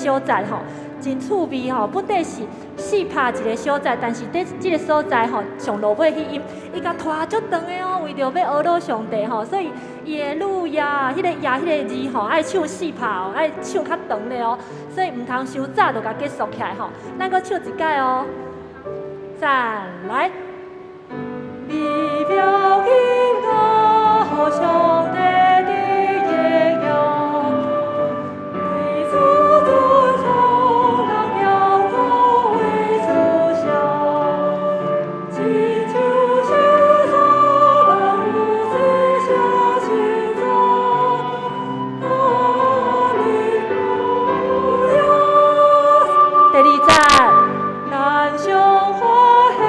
所在吼，真趣味吼。本地是四拍一个所在，但是这个所在吼，上落尾迄音，伊甲拖足长的哦，为着要学到上帝吼，所以伊的路亚，迄个亚迄个字吼，爱唱四拍哦，爱唱较长的哦，所以毋通伤早就甲结束起来吼。咱搁唱一届哦，三来。微妙音乐，互相地的影响，对自尊崇人标高为思想，祈求世上万物之下寻找，哈利路亚。第二站，南向花黑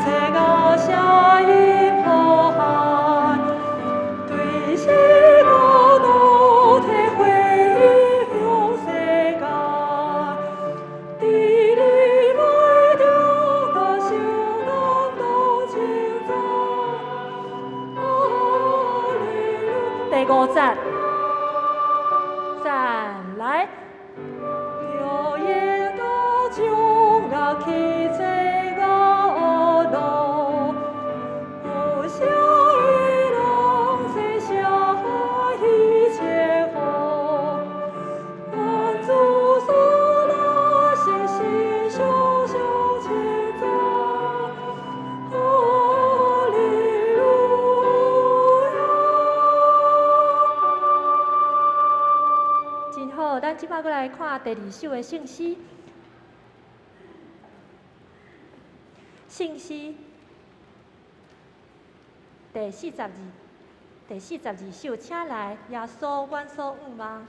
切高下一波海，对西高度体会向世界，地理外中大小感动清早，哈利路。第五站，三来。摇曳到中啊，起这个路，我想一浪在下一切好，万主所拉心心胸胸前走，哈利路亚。真好，咱即摆过来看第二首的圣诗。圣诗第42首，请来耶稣，阮所仰望。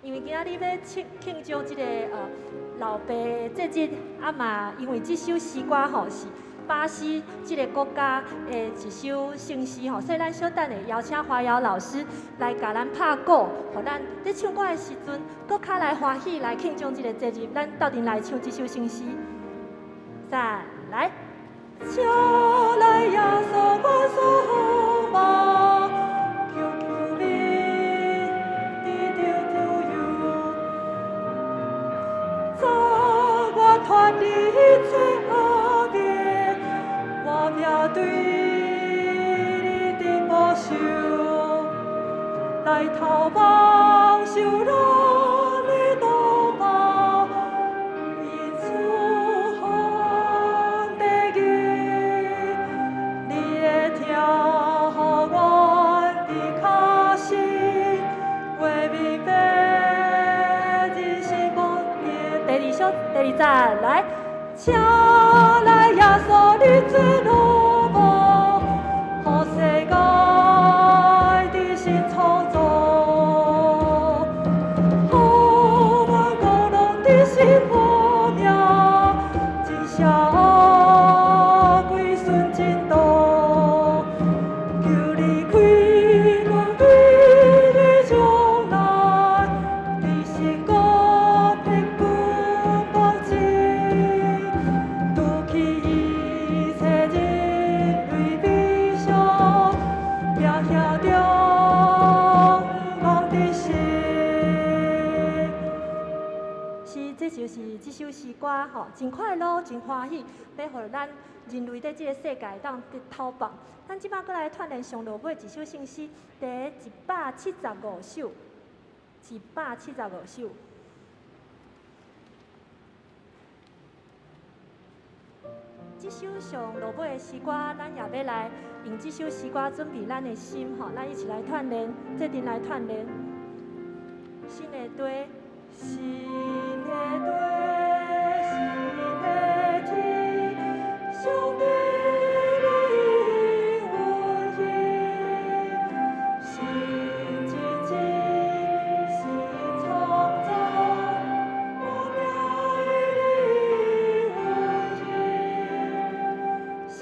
因为今仔日要庆祝这个老爸的节日，啊嘛，因为这首诗歌吼是巴西这个国家的一首圣诗吼，所以咱小等下邀请华瑶老师来甲咱拍鼓，互咱在唱歌的时阵，搁较来欢喜来庆祝这个节日。咱斗阵来唱这首圣诗。三来，请来耶稣，阮所仰望，求求你，你就有，早我脱离一切恶业，我面对你的保守，来逃亡受难的同胞。第二站来，请来耶稣你最路无，互世界的新创造，互阮国人的新福命，真社归顺真道，求你开阮对你将来的成功。这就是这首诗歌吼，真快乐，真欢喜，要互咱人类在这个世界当得讨棒。咱即摆过来串联上落尾一首圣诗，第175首，175首。这首上落尾的诗歌，咱也要来用这首诗歌准备咱的心吼，咱一起来串联，这阵来串联，新的队。新的队，新的天，上帝的恩典，新经济，新创造，我们的恩典，新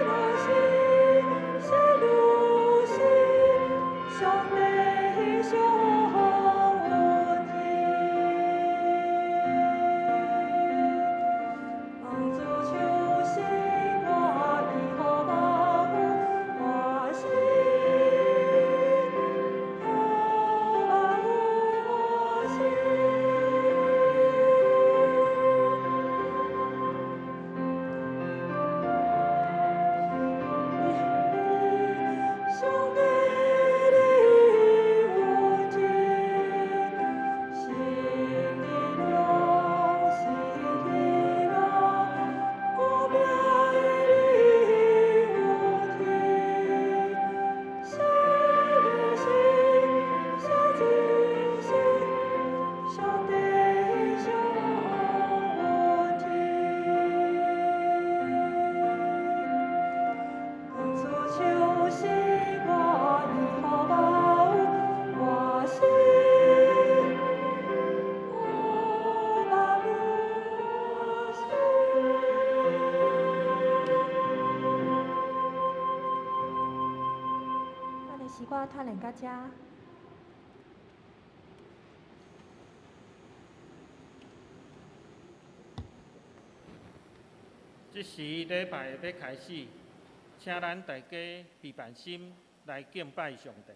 来新，新路新，上帝英雄。我团练到遮。这时礼拜要开始，请咱大家备办心来敬拜上帝。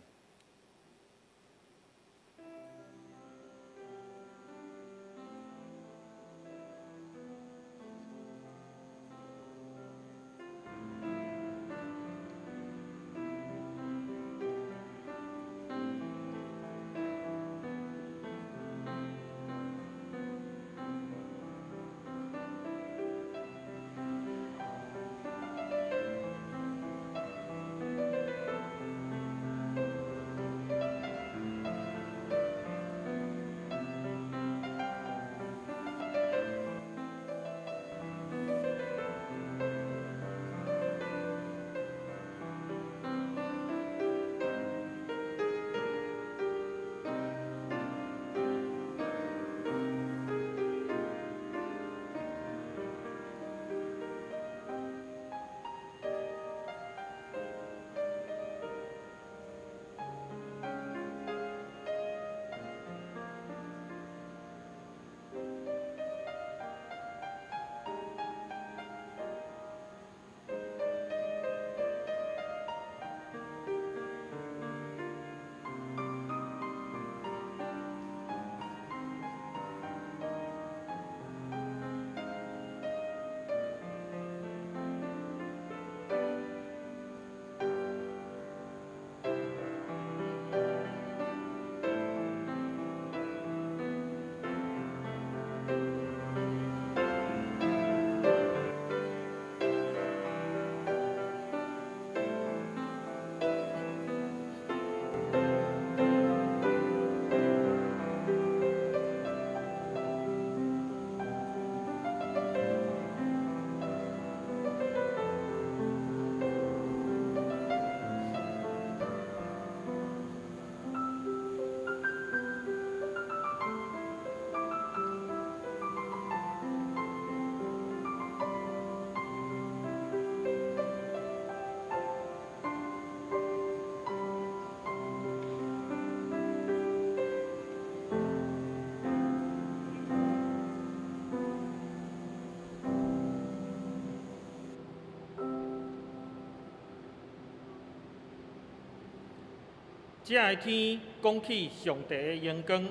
这个天讲起上帝的荣光，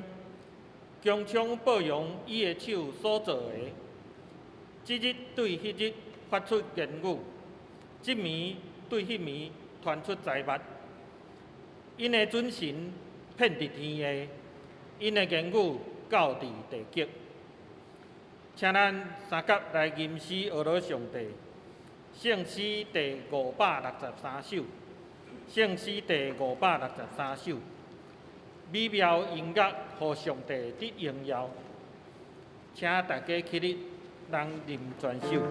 强强保养伊的手所做的。即日对迄日发出言语，即暝对迄暝传出财物。因的准神遍伫天下，因的言语到伫地极。请咱三甲来吟诗学罗上帝，圣诗第563首。圣诗第563首，美妙音乐，互上帝得荣耀。请大家起立，人吟全首。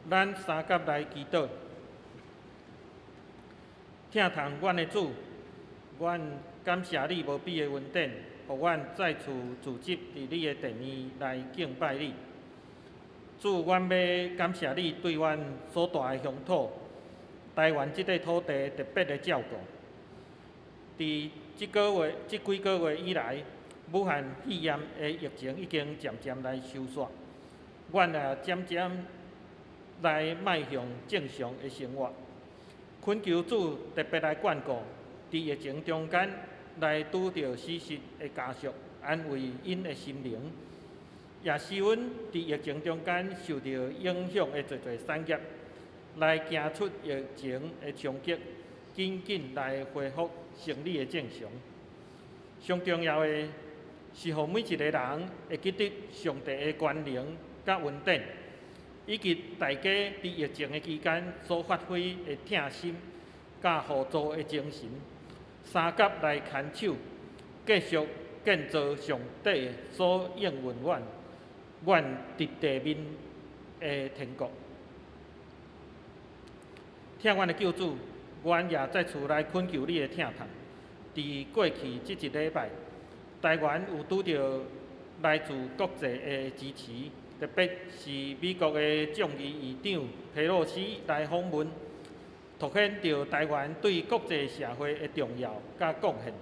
咱三甲来祈祷，听从阮的主，阮感谢你无比的恩典，互阮再次聚集伫你的殿院来敬拜你。主，阮要感谢你对阮所带的乡土，台湾即块土地特别的照顾。伫即几个月以来，武汉肺炎的疫情已经渐渐来收煞，阮也渐渐来迈向正常的生活。恳求主特别来眷顾，伫疫情中间来拄着死失的家属，安慰因的心灵。也使阮伫疫情中间受到影响的侪产业，来行出疫情的冲击，紧紧来恢复生理的正常。上重要的是，互每一个人会记得上帝的权能甲恩典，以及大家伫疫情的期间所发挥的疼心甲互助的精神，三甲来牵手，继续建造上帝所应允阮伫地面的天国。听阮的救主，阮也再次来恳求你的听从。伫过去即一礼拜，台湾有拄着来自国际的支持，特别是美国的众议院长佩洛西来访问，凸显着台湾对国际社会的重要甲贡献。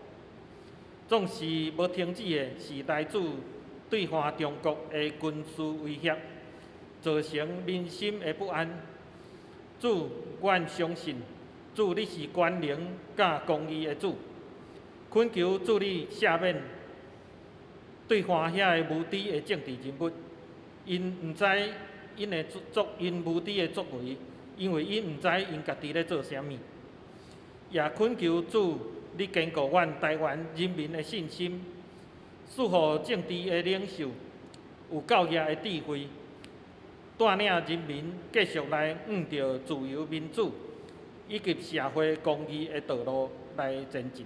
总是无停止的，是来自对抗中国的军事威胁，造成民心的不安。主，阮相信，主你是权能甲公义的主。恳求主你赦免对方遐个无知的政治人物，因毋知因无知的作为，因为因毋知因家己咧做啥物。也恳求主你坚固阮台湾人民的信心，赐予政治的领袖有够业的智慧，带领人民继续来向着自由民主以及社会公义的道路来前进。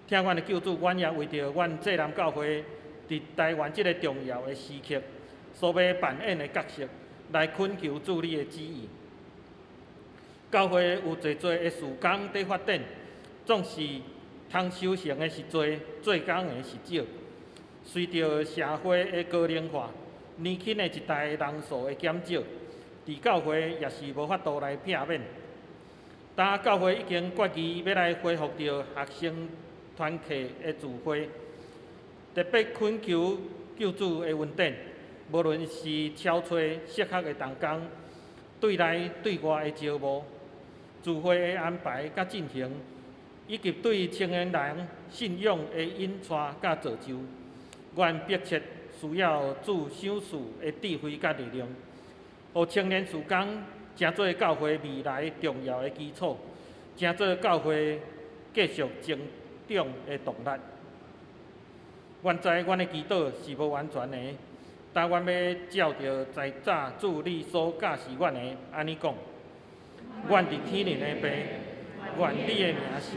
听阮的救主，阮也为着阮济南教会伫台湾即个重要的时刻所要扮演的角色，来恳求主你的旨意。教会有侪的事工伫发展，总是通修成的是多，做工的是少。随着社会的高龄化，年轻的一代人数的减少，伫教会也是无法度来避免。当教会已经决议要来恢复着学生团契的聚会，特别恳求救主的恩典，无论是超找适合的同工，对内对外的招募、聚会的安排甲进行，以及对青年人信仰的引带甲造就，阮迫切需要主赏赐的智慧甲力量，互青年事工成做教会未来重要的基础，成做教会继续成长的动力。阮知阮的祈祷是无完全的，但阮要照着在早主你所教示阮的安尼讲：阮伫天灵的爸，愿你的名圣，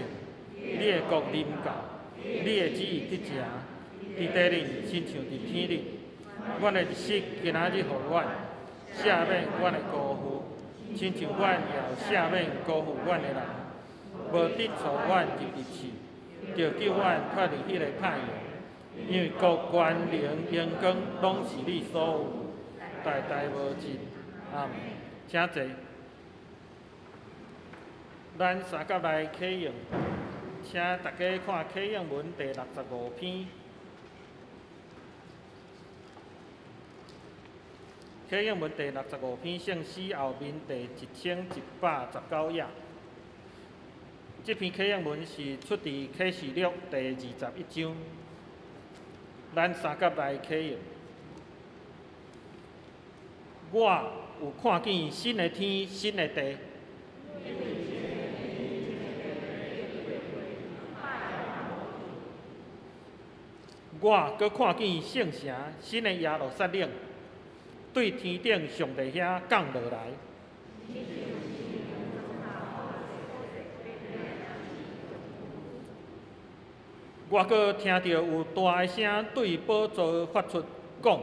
你的国临到，你的旨意得成，伫地里亲像伫天里。阮的日食今仔日互阮，赦免阮的辜负，亲像阮也赦免辜负阮的人，无得错阮入地去。就叫阮脱离迄个歹用，因为国权能荣光拢是你所有，代代无尽。阿们。请坐。咱三甲来启用，请大家看启用文第65篇。启用文第65篇圣诗后面第1119页。这篇启用文是出自启示录第21章。咱三甲来启用。我有看见新的天、新的地。我阁看见圣城、新的耶路撒冷，对天顶上帝遐降落来。我阁听到有大个声对宝座发出讲：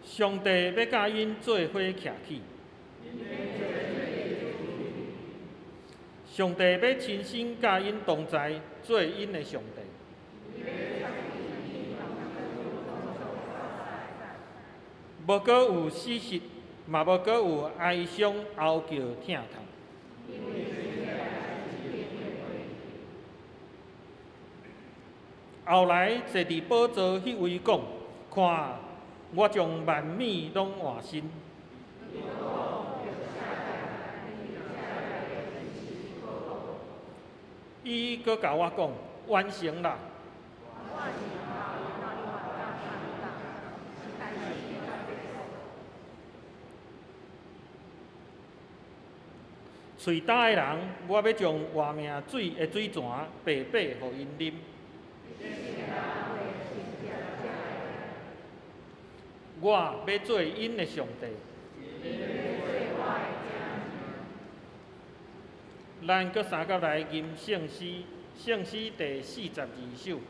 上帝要甲因做伙徛起。上帝要亲身甲因同在，做因的上帝。无阁有死实，嘛无阁有哀伤嚎叫疼痛。后来坐伫宝座迄位讲：看，我将万米拢换新。伊阁甲我讲：完成啦！喙焦的人，我要将活命水的水泉白白互因啉。我要做因的上帝。咱阁三甲来吟圣诗，圣诗第42首，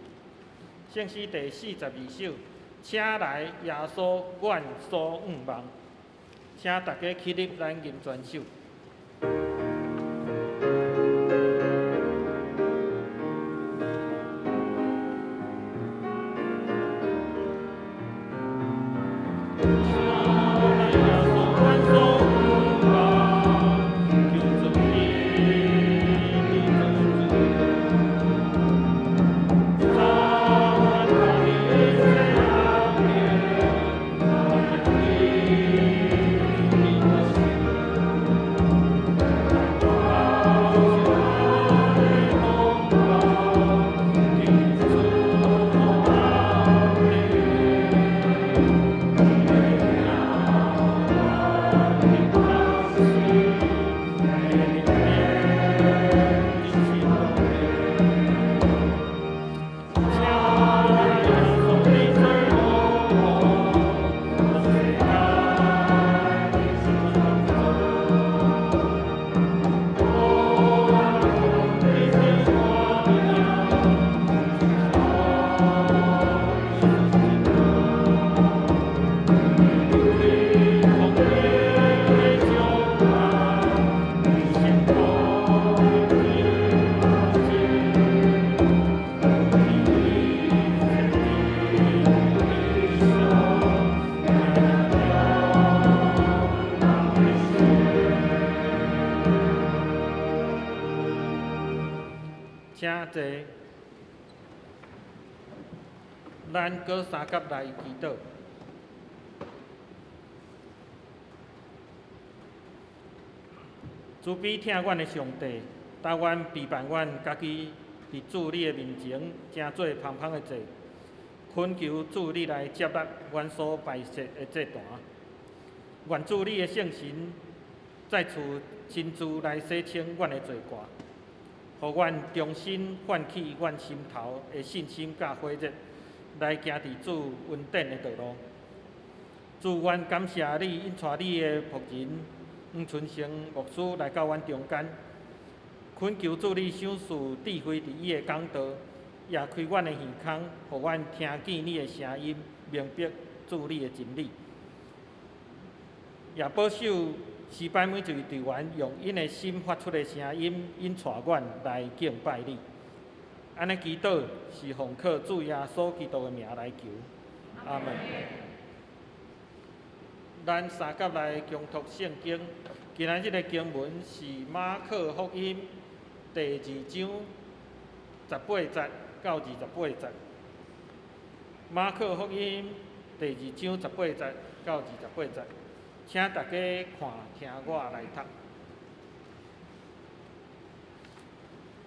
圣诗第42首，请来耶稣，阮所仰望，请大家起立，咱吟全首。请坐，咱阁三甲来祈祷。慈悲听阮的上帝，答阮陪伴阮家己伫主你的面前，正做芳芳的祭，恳求主你来接纳阮所摆设的祭坛。愿主你的圣神再次亲自来洗清阮的罪过，互阮重新唤起阮心头的信心甲火热，来行伫主恩典的道路。主，阮感谢你，因带你的仆人黄春成牧师来到阮中间，恳求主你赏赐智慧伫伊的讲道，也开阮的耳孔，互阮听见你的声音，明白主你的真理。也保守失败每一位队员用因的心发出的声音，因带阮来敬拜你。安尼祈祷是奉靠主耶稣基督的名来求，阿门。咱三甲来共读圣经，今仔日的经文是马可福音第2章18节到28节。马可福音第2章18节到28节，请大家看听我来读。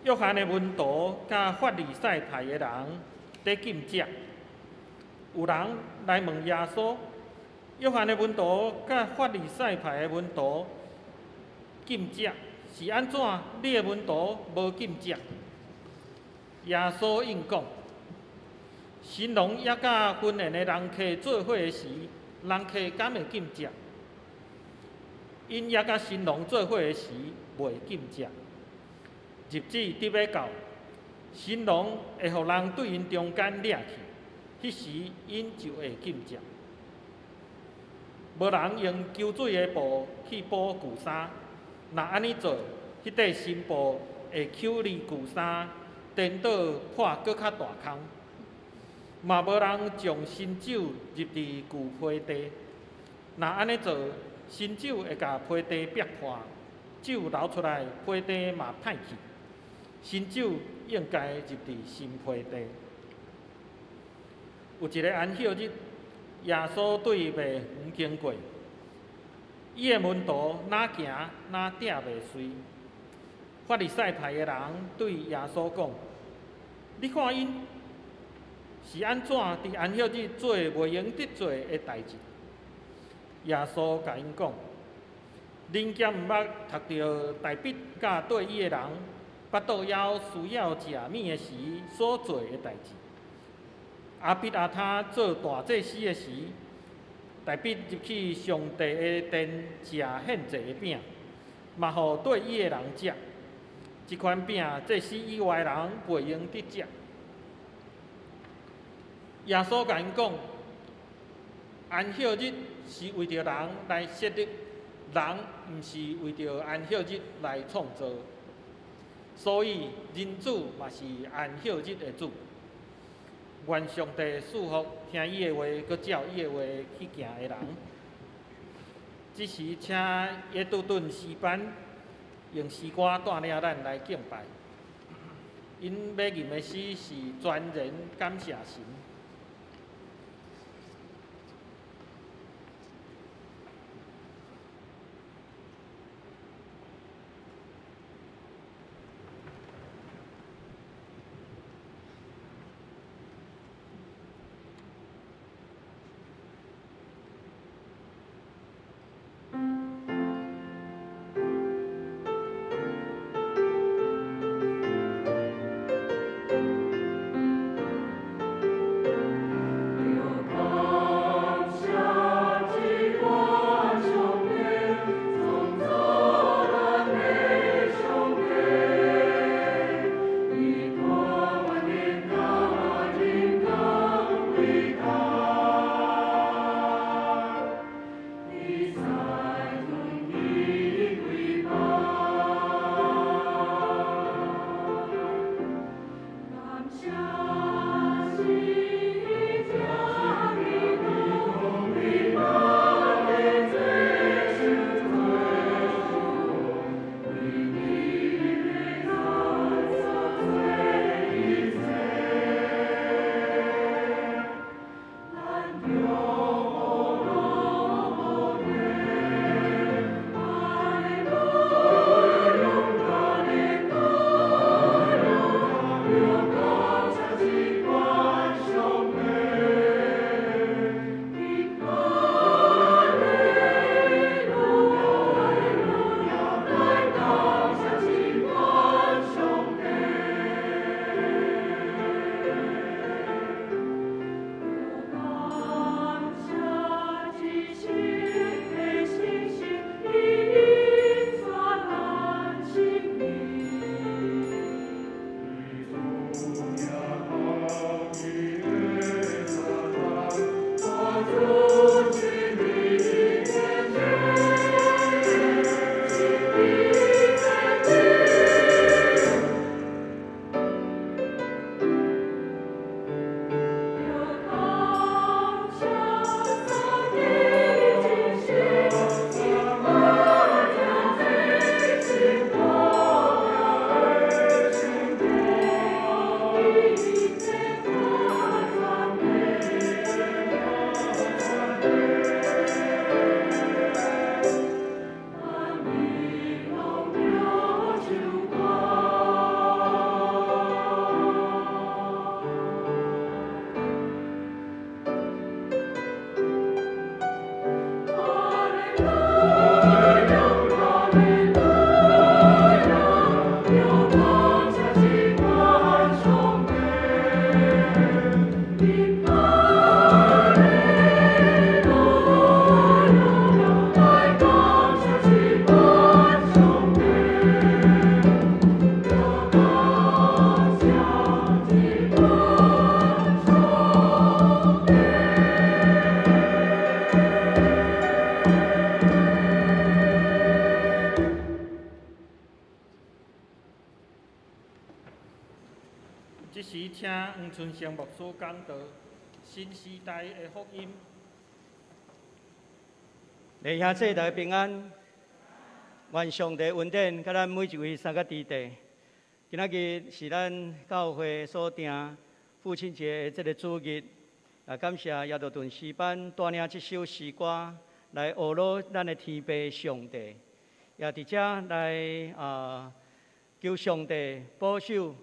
约翰的门徒甲法利赛派的人在禁食，有人来问耶稣：约翰的门徒甲法利赛派的门徒禁食是安怎？你的门徒无禁食？耶稣应讲：新郎也甲婚宴的人客做伙的时，人客敢会禁食？因也甲新郎做伙的时，袂禁食。日子伫要到，新郎会互人对因中间掠去，迄时因就会禁食。无人用救水的布去补旧衫。若安尼做，迄块新布会抽离旧衫，颠倒破搁较大空。嘛无人将新酒入伫旧皮地。若安尼做，新酒会甲皮地逼破，酒流出来，皮地嘛歹去。新酒应该入伫新皮地。有一个安息日，耶稣对卖园经过，伊的门徒哪行哪定袂随。法利赛派的人对耶稣讲：“你看因是安怎伫安息日做袂用得做的代志？”耶稣甲因讲：“恁敢毋捌读到大笔甲对伊的人，巴肚枵需要食物的时所做的代志？阿必阿他做大祭司的时，大必入去上帝的殿食献祭的饼，嘛互对伊的人食。即款饼，祭司以外的人袂用得食。”耶稣甲因讲：“安息日是为着人来设立，人毋是为着安息日来创造。所以人子嘛是安息日的主。愿上帝祝福听伊的话，佮照伊的话去行的人。这时，请耶杜顿诗班用诗歌带领咱来敬拜。因要吟的诗是全然感谢神。即时请黄春生牧师讲道新时代的福音。弟兄姊妹平安，愿上帝恩典，甲咱每一位三个弟弟。今仔日是咱教会所定父亲节的这个主日，也感谢耶道顿诗班带领这首诗歌来学罗咱的天父上帝，也伫遮来求上帝保守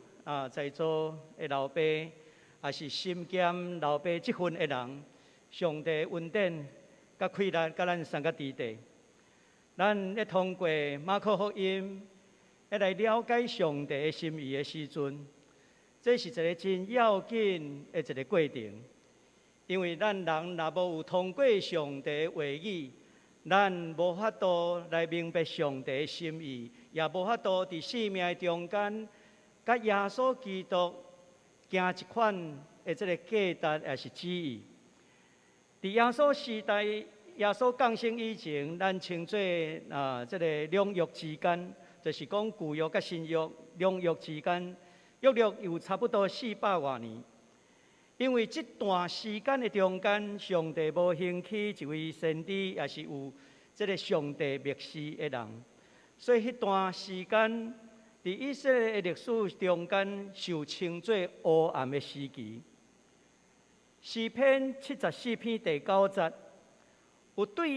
在座的老爸，也是心兼老爸这份的人，上帝恩典甲快乐，甲咱三个弟弟。咱咧通过马可福音，来了解上帝的心意的时阵，这是一个真要紧的一个过程。因为咱人若无有通过上帝的话语，咱无法度来明白上帝的心意，也无法度伫生命中间，甲耶稣基督行一款的这个价值也是旨意。伫耶稣时代，耶稣降生以前，咱称作这个两约之间，就是讲旧约甲新约两约之间，约略有差不多400多年。因为这段时间的中间，上帝无兴起一位先知，也是有这个上帝默示的人，所以迄段时间伫以色列的历史中间，受称作黑暗的时期。诗篇74篇第9节，有对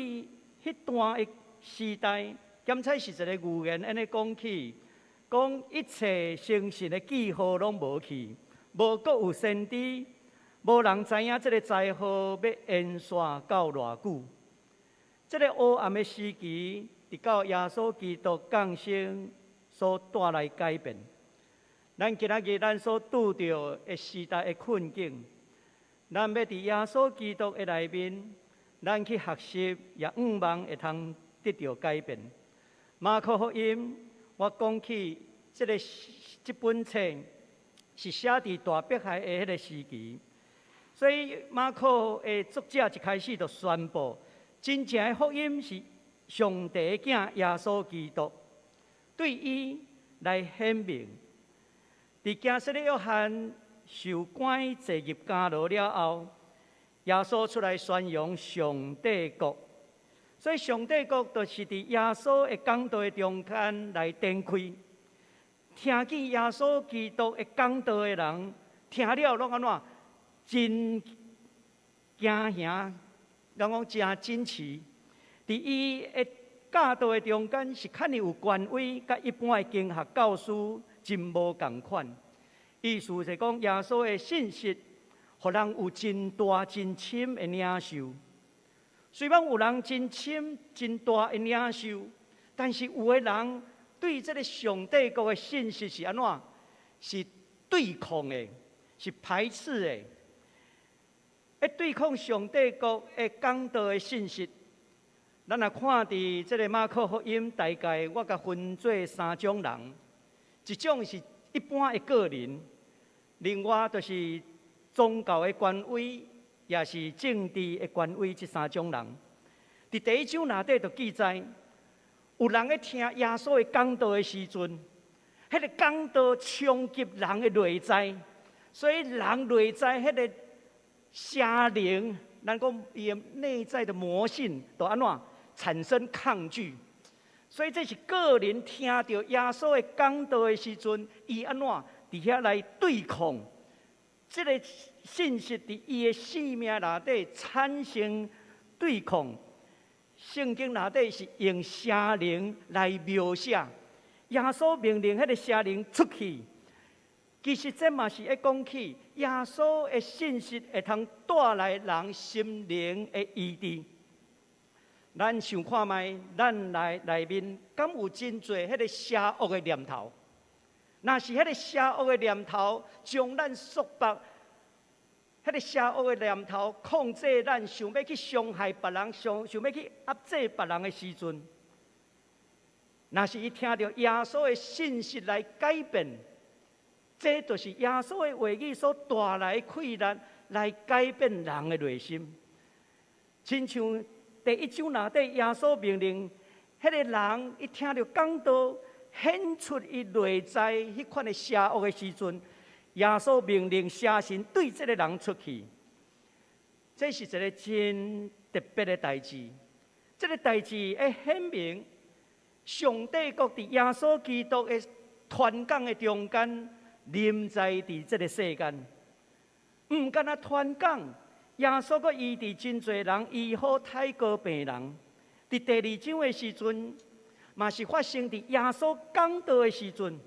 迄段的时代，检采是一个预言，安尼讲起，讲一切诚实的记号拢无去，无阁有先知，无人知影这个灾祸要延续到偌久。这个黑暗的时期，直到耶稣基督降生所带来改变。咱今仔日咱所拄着的时代的困境，咱要伫耶稣基督的内面，咱去学习，也盼望会通得到改变。马可福音，我讲起这本册是写伫大迫害的迄个时期，所以马可的作者一开始就宣布，真正的福音是上帝的囝耶稣基督，对伊来显明。伫加色列约翰受关坐入监牢了后，耶稣出来宣扬上帝国，所以上帝国就是伫耶稣的讲道的中间来展开。听见耶稣基督的讲道的人，听了拢安怎？真惊吓，人讲真珍奇。伫伊的教导的中间是较有权威，甲一般的经学教师真无共款。意思是讲，耶稣的信息，互人有真大真深的领受。虽然有人真深真大的领受，但是有的人对这个上帝国的信息是安怎？是对抗的，是排斥的。要对抗上帝国的讲道的信息，咱来看伫这个马可福音，大概我甲分做3种人，一种是一般的个人，另外就是宗教的权威，也是政治的权威，这3种人。伫第一章内底就记载，有人咧听耶稣的讲道的时阵，迄个讲道冲击人的内在，所以人内在迄个邪灵，咱讲伊的内在的魔性，就安怎产生抗拒。所以这是个人听到耶稣的讲道的时阵，伊安怎伫遐来对抗这个信息，伫伊的生命内底产生对抗。圣经内底是用邪灵来描写，耶稣命令迄个邪灵出去。其实这嘛是要讲起耶稣的信息会通带来人心灵的医治。咱想看卖，咱内面敢有真侪迄个邪恶的念头？若是迄个邪恶的念头将咱束缚，迄个邪恶的念头控制咱，想要去伤害别人，想要去压制别人的时阵，若是伊听到耶稣的信息来改变。这就是耶稣的话语所带来快乐，来改变人的内心。亲像第一章内底，耶稣命令迄个人一听到讲道，显出伊内在迄款的邪恶的时阵，耶稣命令邪神对这个人出去，这是一个真特别的代志。这个代志会显明，上帝国伫耶稣基督的传讲的中间，临在伫这个世间。唔干那传讲，耶稣阁医治真侪人，医好太过病人。伫第二章的时阵，嘛是发生伫耶稣讲道的时阵，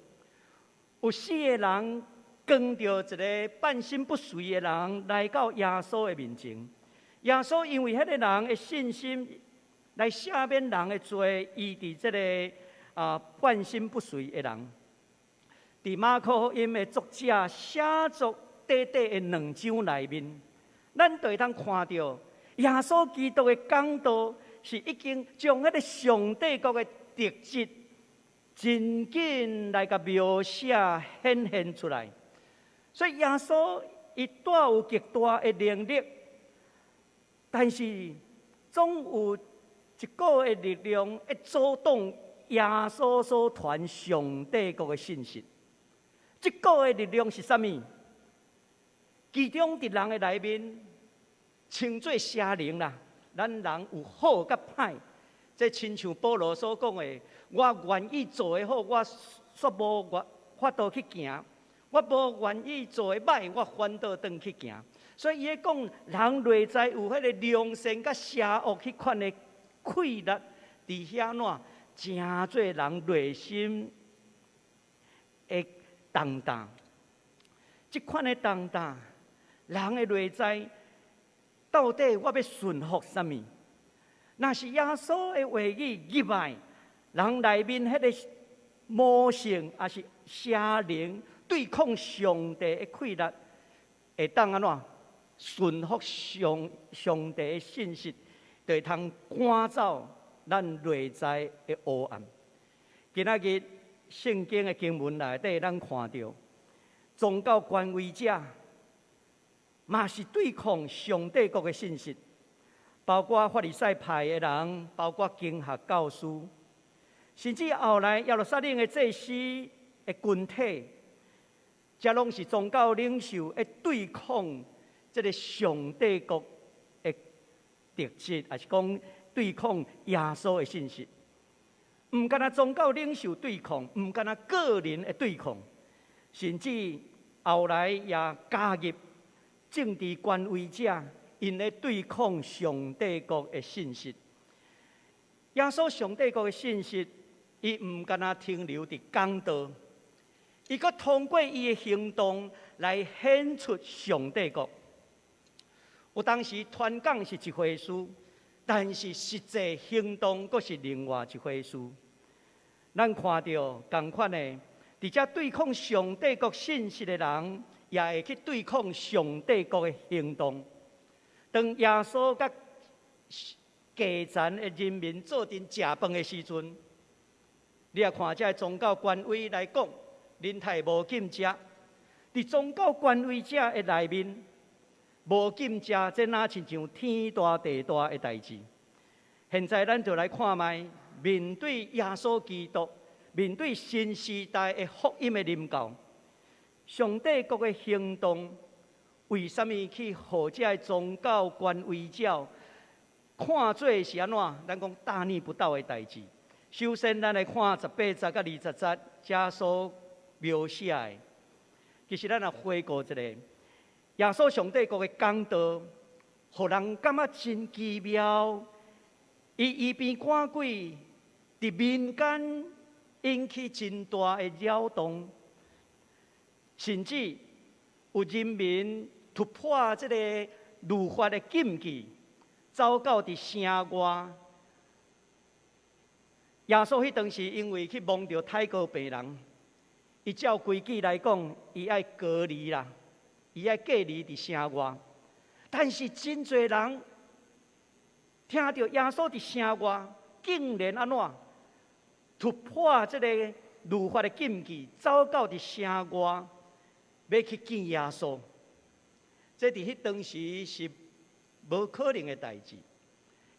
有4个人跟着一个半身不遂的人来到耶稣的面前。耶稣因为迄个人的信心，来赦免人的罪，医治这个半身不遂的人。伫马可福音的作者写作短短的2章内面，咱就会当看到耶稣基督的讲道是已经将迄个上帝国的特质真紧来甲描写显现出来。所以耶稣伊带有极大的能力，但是总有一股的力量会阻挡耶稣所传上帝国的信息。这股的力量是啥物？其中伫人的内面，称作邪灵啦。咱人有好甲歹，这亲像保罗所讲的：我愿意做的好，我却无法度去行；我无愿意做的歹，我反倒转去行。所以伊咧讲，人内在有迄个良善甲邪恶迄款的溃力，伫遐怎真做人内心的动荡。即款的动荡，人的内在到底我要顺服啥物？若是耶稣的话语入来，人内面迄个魔性，也是邪灵对抗上帝的溃力，会当安怎顺服上帝的信息，就会通赶走咱内在的黑暗。今仔日圣经的经文内底，咱看到宗教权威者嘛是对抗上帝国的信息，包括法利赛派的人，包括经学教师，甚至后来耶路撒冷的祭司的群体，这拢是宗教领袖会对抗这个上帝国的特质，也是讲对抗耶稣的信息。唔干那宗教领袖对抗，唔干那个人的对抗，甚至后来也加入政治权威者，因咧对抗上帝国的信息。耶稣上帝国的信息，伊唔干那停留伫讲道，伊阁通过伊的行动来显出上帝国。有当时传讲是一回事，但是实际行动阁是另外一回事。咱看到同款的，伫遮对抗上帝国信息的人，也会去对抗上帝国的行动。当耶稣甲基层的人民做阵食饭的时阵，你也看这宗教权威来讲，恁太无禁食。伫宗教权威者的内面，无禁食，这哪亲像天大地大的代志。现在咱就来看卖，面对耶稣基督，面对新时代的福音的临到，上帝国的行动，为什么去互这宗教权威者看做是安怎？咱讲大逆不道的代志。首先，咱来看18节甲20节，这所描写的，其实咱来回顾一下，耶稣上帝国的讲道，互人感觉真奇妙。伊医病赶鬼，伫民间引起真大的扰动，甚至有人民突破这个律法的禁忌，走到伫城外。耶稣迄当时因为去摸到太过病人，伊照规矩来讲，伊爱隔离啦，伊爱隔离伫城外。但是真侪人听到耶稣伫城外，竟然安怎突破这个律法的禁忌，走到伫城外，要去见耶稣。这伫迄当时是无可能的代志，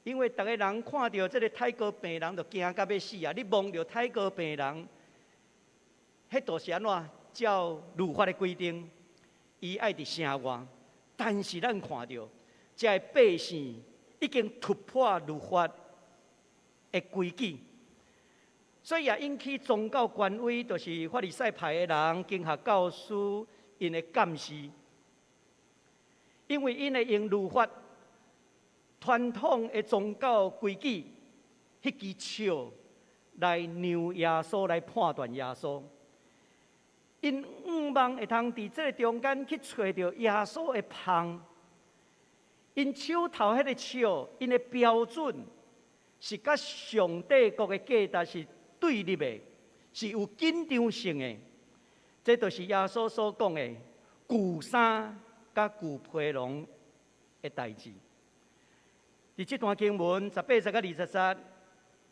因为逐个人看到这个太过病人，就惊到要死啊！你摸到太过病人，迄就是安怎照律法的规定，伊爱伫城外，但是咱看到这百姓已经突破律法的规矩，所以也引起宗教权威，就是法利赛派的人、经学教师因的监视，因为因会用律法传统的宗教规矩，迄支笑来让耶稣来判断耶稣。因望会通伫这个中间去找到耶稣的芳，因手头迄个笑，因的标准是甲上帝国的价值是对立的，是有紧张性的。这就是耶稣所讲的旧衫甲旧皮囊的代志。伫这段经文18节到20节，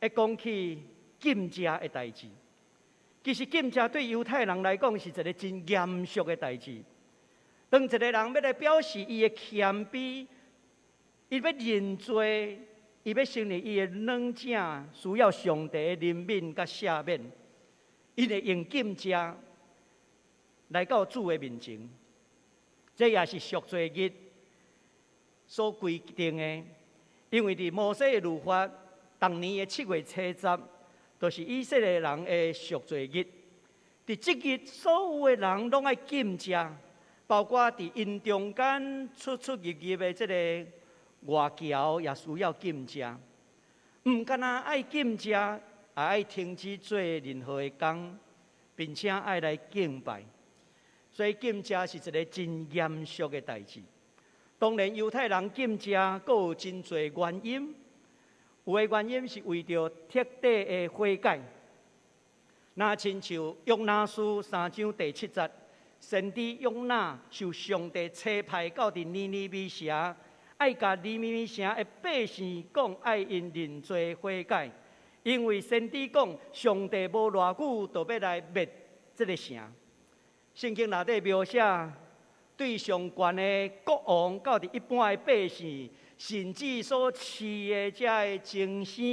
会讲起禁食的代志。其实禁食对犹太人来讲是一个真严肃的代志。当一个人要来表示伊的谦卑，伊要认罪，伊要承认伊的软正需要上帝的怜悯甲赦免，伊会用禁食来到主的面前。这也是赎罪日所规定的，因为伫摩西的律法，当年的7月初10。就是以色列人的赎罪日，伫即日所有的人拢爱禁食，包括伫因中间出入入的这个外侨也需要禁食。唔干那爱禁食，也爱停止做任何的工，并且爱来敬拜。所以禁食是一个真严肃的代志。当然，犹太人禁食，佫有真侪原因。有的原因是为着彻底的悔改。那亲像约拿书3章第7节，先知约拿受上帝差派到伫尼尼微城，爱甲尼尼微城的百姓讲，爱因认罪悔改，因为先知讲上帝无偌久就要来灭这个城。圣经内底描写对上悬的国王到伫一般的百姓。甚至所饲的这个精生，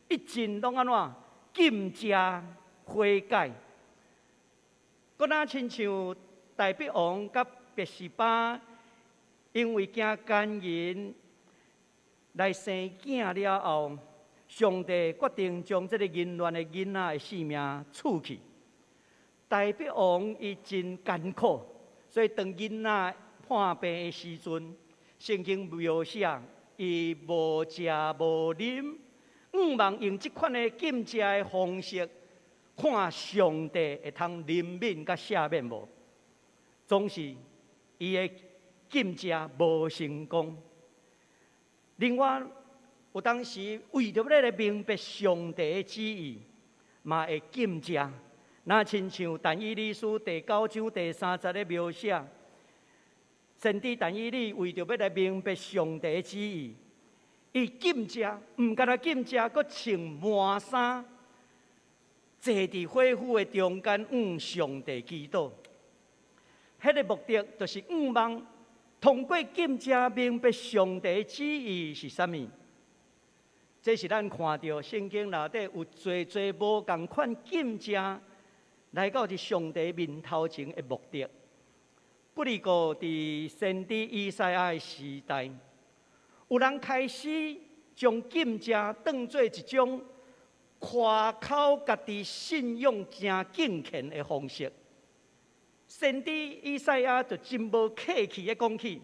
一尽拢安怎禁食悔改。搁那亲像大鼻王甲别是巴，因为惊奸淫来生囝了后，上帝决定将这个淫乱的囡仔的性命取去。大鼻王伊真艰苦，所以当囡仔患病的时阵。圣经描写，伊无食无啉，望用这款的禁食的方式，看上帝会通怜悯甲赦免无？总是伊的禁食无成功。另外，有当时为着要来明白上帝的旨意，嘛会禁食。那亲像但以理书第9章第3节的描写。先知但以理为着要来明白上帝的旨意，伊禁食，唔干那禁食，佮穿麻衫，坐伫火釜的中间，向上帝祈祷。迄个目的就是望通过禁食明白上帝的旨意是啥物。这是咱看到圣经内底有侪无共款禁食，来到伫上帝面头前的目的。不离过伫先知以赛亚的时代，有人开始将禁食当作一种夸口家己信仰真敬虔的方式。先知以赛亚就真无客气的讲起：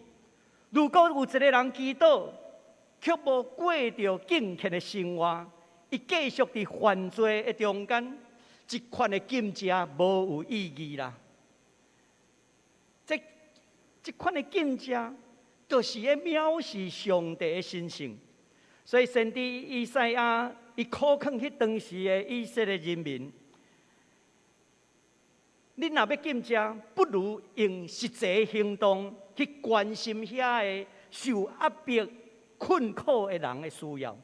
如果有一个人祈祷，却无过着敬虔的生活，伊继续伫犯罪的中间，这款的禁食无有意义啦。这款的禁食，就是在藐视上帝的神性。所以先知以赛亚伊苦劝迄当时的以色列人民：你若要禁食，不如用实际行动去关心遐个受压迫、困苦的人的需要，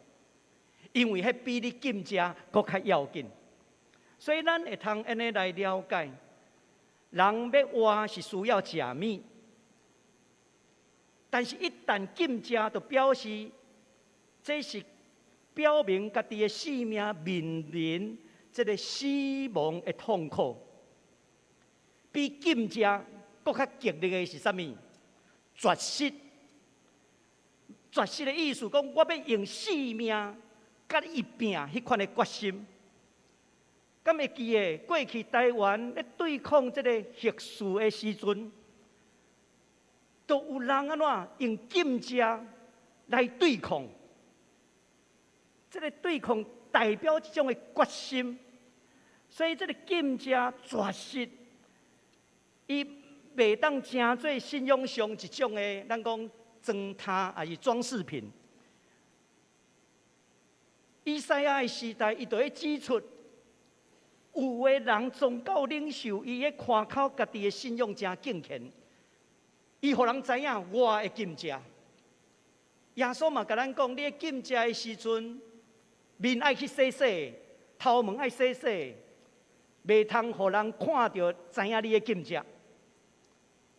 因为迄比你禁食搁较要紧。所以咱会通安尼来了解，人要活是需要食物。但是，一旦禁食，就表示这是表明家己的生命面临这个死亡的痛苦。比禁食更较激烈的是啥物？绝食。绝食的意思讲，我要用性命甲你一拼，迄款的决心。敢会记得过去台湾咧对抗这个核事的时阵，都有人安怎用禁食来对抗？这个对抗代表这种的决心，所以这个禁食绝食，伊袂当成做信仰上一种的，咱讲装塔还是装饰品。以赛亚的时代，伊就会指出，有的人宗教领袖，伊咧夸口家己的信仰真敬虔，伊互人知影我会禁食。耶稣嘛，甲咱讲，你咧禁食的时阵，面爱去洗洗，头毛爱洗洗，袂通互人看到知影你咧禁食。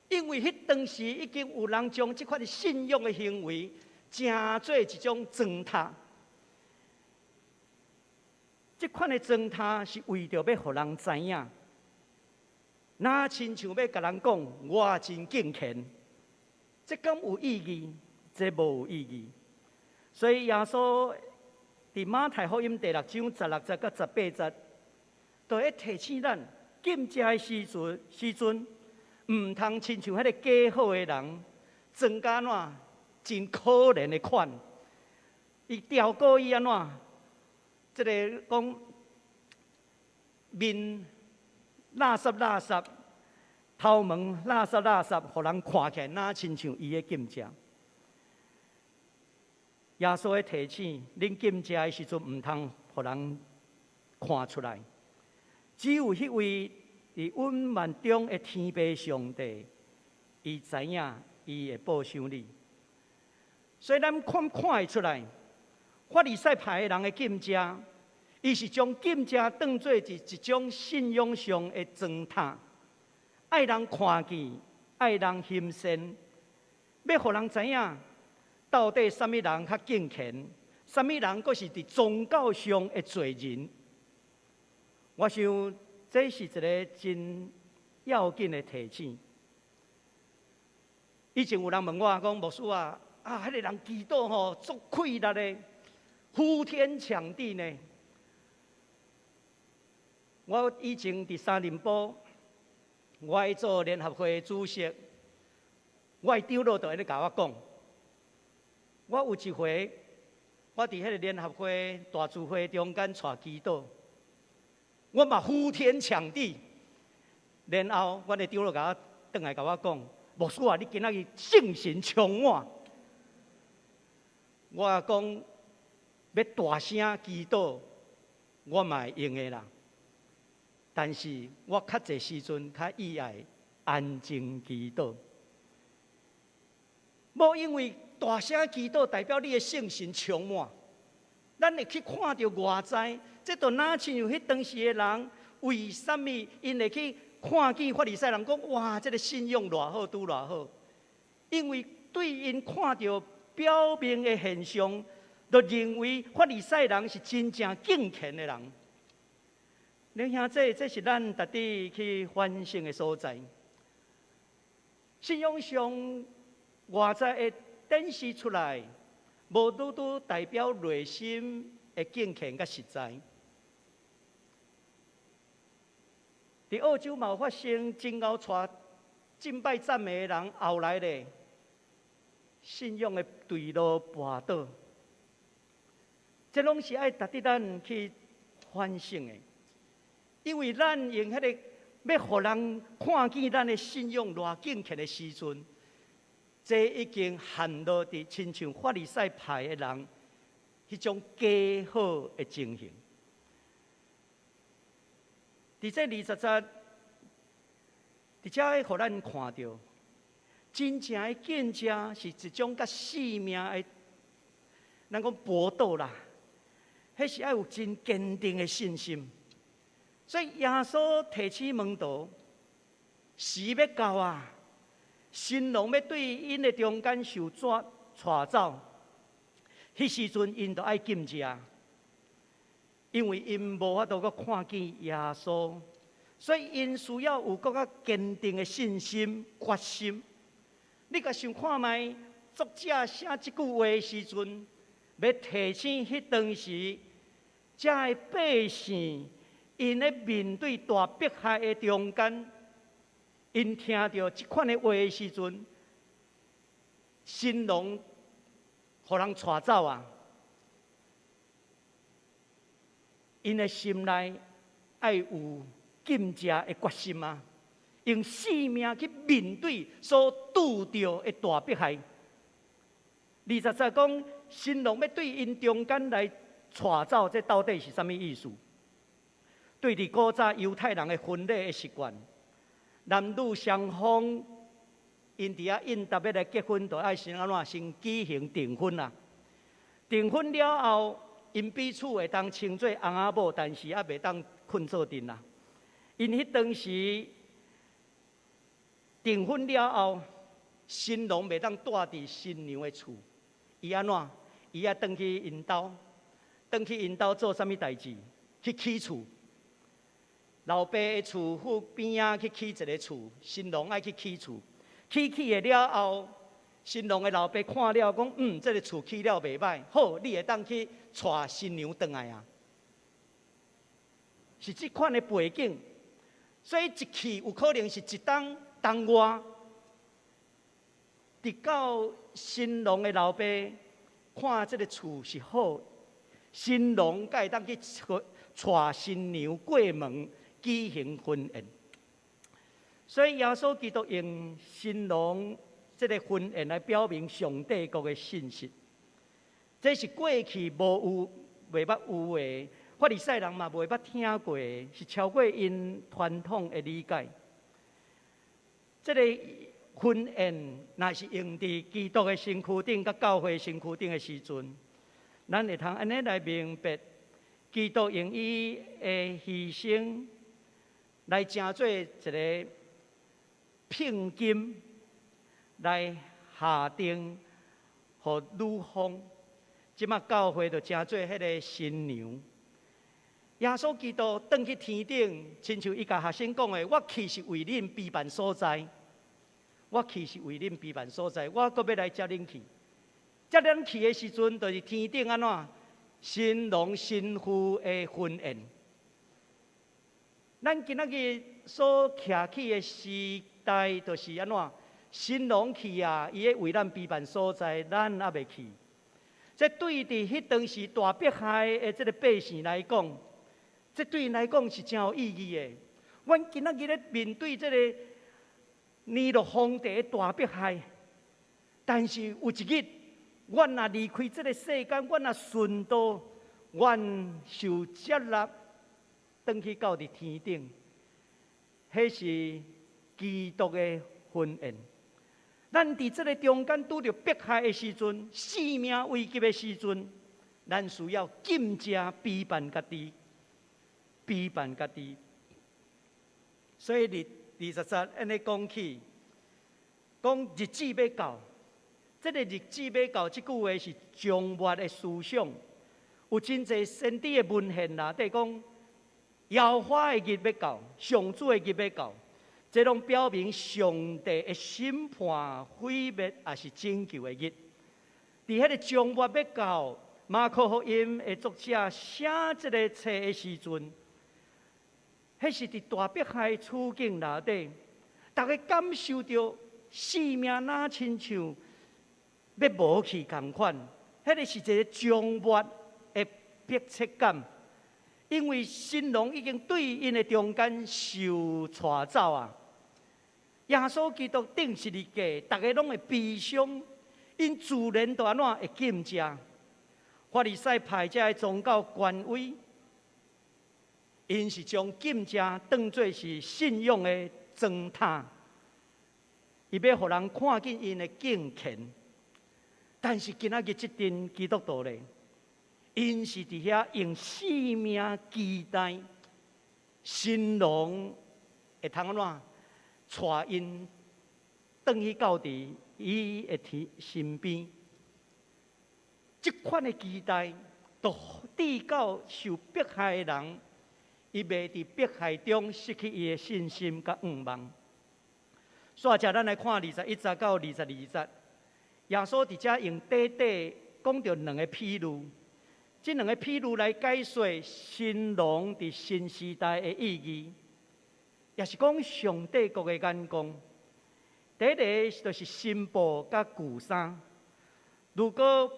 因为迄当时已经有人将即款的信仰的行为，成做一种装塔。即款的装塔是为着要互人知影，哪亲像要甲人讲我真敬虔，这敢有意义？这无有意义。所以耶稣伫马太福音第6章16节到18节，就会提醒咱禁食的时阵。唔通亲像迄个假好的人，装甲怎真可怜的款。伊调过伊安怎？即个讲面垃圾，头毛垃圾，互人看起来哪亲像伊的禁食。耶稣会提醒恁禁食的时阵，唔通互人看出来，只有迄位。伫温万中的天父上帝，伊知影，伊会保守你。所以咱看会出来，法利赛派的人的禁食，伊是将禁食当作一种信仰上的装塔，爱人看见，爱人欣赏，要互人知影，到底什么人较敬虔，什么人阁是伫宗教上的罪人。我想。这是一个真要紧的提醒。以前有人问我讲，牧师啊，迄个人祈祷吼足快力的，呼天抢地呢。我以前伫三林堡，我做联合会主席，我长老就在咧甲我讲，我有一回，我伫迄个联合会大聚会中间带祈祷。我嘛呼天抢地，然后我的长老甲我转来甲我讲，牧师啊，你今仔日圣神充满。我讲要大声祈祷，我嘛会用的啦。但是我较侪时阵较意爱安静祈祷，无因为大声祈祷代表你的圣神充满，咱会去看到外在。这都哪亲像迄当时的人，为什么因会去看见法利赛人讲哇，这个信仰偌好，拄偌好？因为对因看到表面的现象，就认为法利赛人是真正敬虔的人。恁兄弟，这是咱值得去反省的所在。信仰上外在会展示出来，无拄拄代表内心的敬虔甲实在。伫澳洲嘛有发生真后带敬拜赞美的人后来咧，信仰的对路跋倒，这拢是爱值得咱去反省的。因为咱用迄个要互人看见咱的信仰偌敬虔的时阵，这已经陷落伫亲像法利赛派的人迄种假好的情形。伫这20节，伫遮会互咱看到，真正的见证是一种甲生命的，咱讲搏斗啦，迄是爱有真坚定的信心。所以耶稣提醒门徒，时要到啊，新郎要对因的中间受带走，迄时阵因就爱禁食。因为因无法度阁看见耶稣所以因需要有更加坚定的信心、决心。你甲想看卖，作者写即句话的时阵，要提醒迄当时遮的百姓，因咧面对大迫害的中间，因听到即款的话的时阵，心拢互人带走啊！因的心内爱有禁食的决心啊，用性命去面对所拄着的大迫害。20讲，新郎要对因中间来带走，这到底是啥物意思？对伫古早犹太人的婚礼的习惯，男女双方因伫遐应答要来结婚，就爱先安怎先举行订婚啊？订婚了后，因彼此会当称做翁仔某，但是也袂当困做阵啦。因迄当时订婚了后，新郎袂当住伫新娘的厝，伊安怎？伊要转去因兜，做啥物代志？去起厝。老爸的厝附边仔去起一个厝，新郎爱去起厝。起了后，新郎的老爸看了讲，这个厝起了袂歹，好，你会当去带新娘转来啊。是这款的背景，所以一去有可能是一冬外，直到新郎的老爸看这个厝是好，新郎才会当去带新娘过门举行婚宴。所以耶稣基督用新郎这个婚宴来表明上帝国的信息，这是过去袂捌有的，法利赛人嘛袂捌听过的，是超过因传统的理解。这个婚宴若是用伫基督的身躯顶、甲教会身躯顶的时阵，咱会通安尼来明白，基督用伊的牺牲来成做一个聘金，来下定予女方。即马教会就成做迄个新娘。耶稣基督转去天顶，亲像伊甲学生讲的：“我去是为恁备办所在，我去是为恁备办所在，我阁要来接恁去。接恁去的时阵，就是天顶安怎新郎新妇的婚宴。咱今仔日所徛起的时代，就是安怎新郎去啊，伊要为咱备办所在，咱也未去。这对伫迄当时大迫害的这个百姓来讲，这对因来讲是真有意义的。阮今仔日咧面对这个尼禄皇帝的大迫害，但是有一日，阮若离开这个世间，阮若顺道，阮受接纳，转去到伫天顶，迄是基督的婚宴。咱伫这个中间拄着迫害的时阵，性命危急的时阵，咱需要禁食，陪伴家己，陪伴家己。所以20安尼讲起，讲日子要到，这个日子要到，这句话是将末的思想。有真侪先知的文献啦，即讲耶和华的日要到，上主的日要到。这拢表明上帝的审判、毁灭，也是拯救的日。伫迄个将末要到，马可福音的作者写这个册的时阵，迄是伫大迫害的处境内底，大家感受到性命哪亲像要无去共款。迄个是一个将末的迫切感，因为新郎已经对因的中间受带走啊。耶稣基督顶十字架，大家拢会悲伤，因自然就安怎会禁食。法利赛派这的宗教权威，因是将禁食当作是信仰的砖塔，伊要互人看见因的敬虔。但是今仔日这群基督徒咧，因是伫遐用性命期待新郎会通安怎？带因转去到伫伊的身边，这款的期待，都递到受迫害的人，伊袂伫迫害中失去伊的信心甲愿望。煞者咱来看21节到22节，耶稣伫遮用短短讲着两个譬喻，这两个譬喻来解说新郎伫新时代的意义，也是讲上帝国的眼光。第一个就是新布甲旧衫，如果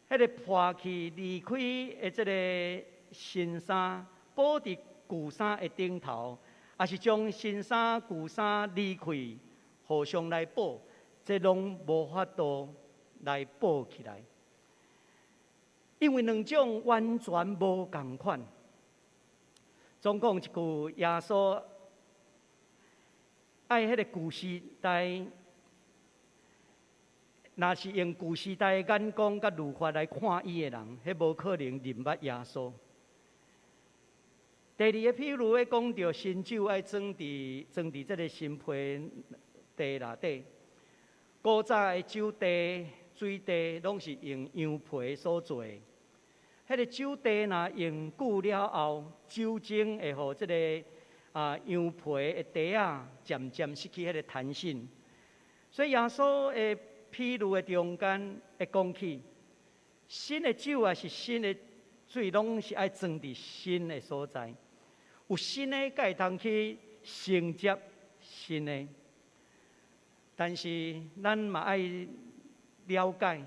迄个破去离开的这个新衫，补伫旧衫的顶头，也是将新衫旧衫离开，互相来补，这拢无法度来补起来，因为两种完全无共款。总讲一句，耶稣爱迄个旧时代，若是用旧时代的眼光甲律法来看伊的人，迄无可能认捌耶稣。第二个譬如咧，讲到新酒爱装伫这个新批地内底，古早的酒地、水地拢是用羊皮所做的。迄个酒地若用久了后，酒精会互这个羊皮的底仔渐渐失去迄个弹性。所以耶稣的譬如的中间会讲起，新的酒也是新的水，拢是爱装伫新的所在。有新的，才会通去承接新的。但是咱嘛爱了解，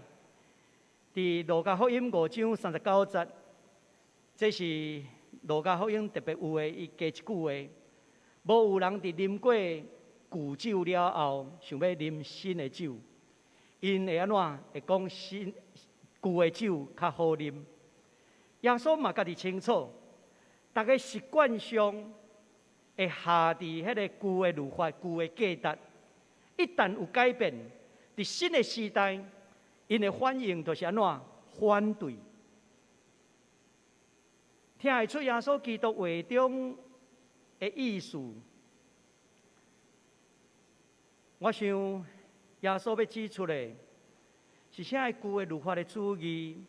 伫路加福音5章39节，这是路加福音特别有的，伊加一句话：无有人伫啉过旧酒了后，想要啉新的酒，因会安怎？会讲旧的酒较好啉。耶稣嘛家己清楚。大家习惯上会下伫迄个旧的律法、旧的价值，一旦有改变，伫新的时代，因的反应就是安怎？反对。听会出耶稣基督话中的意思。我想耶稣要指出的，是啥旧的律法的主义，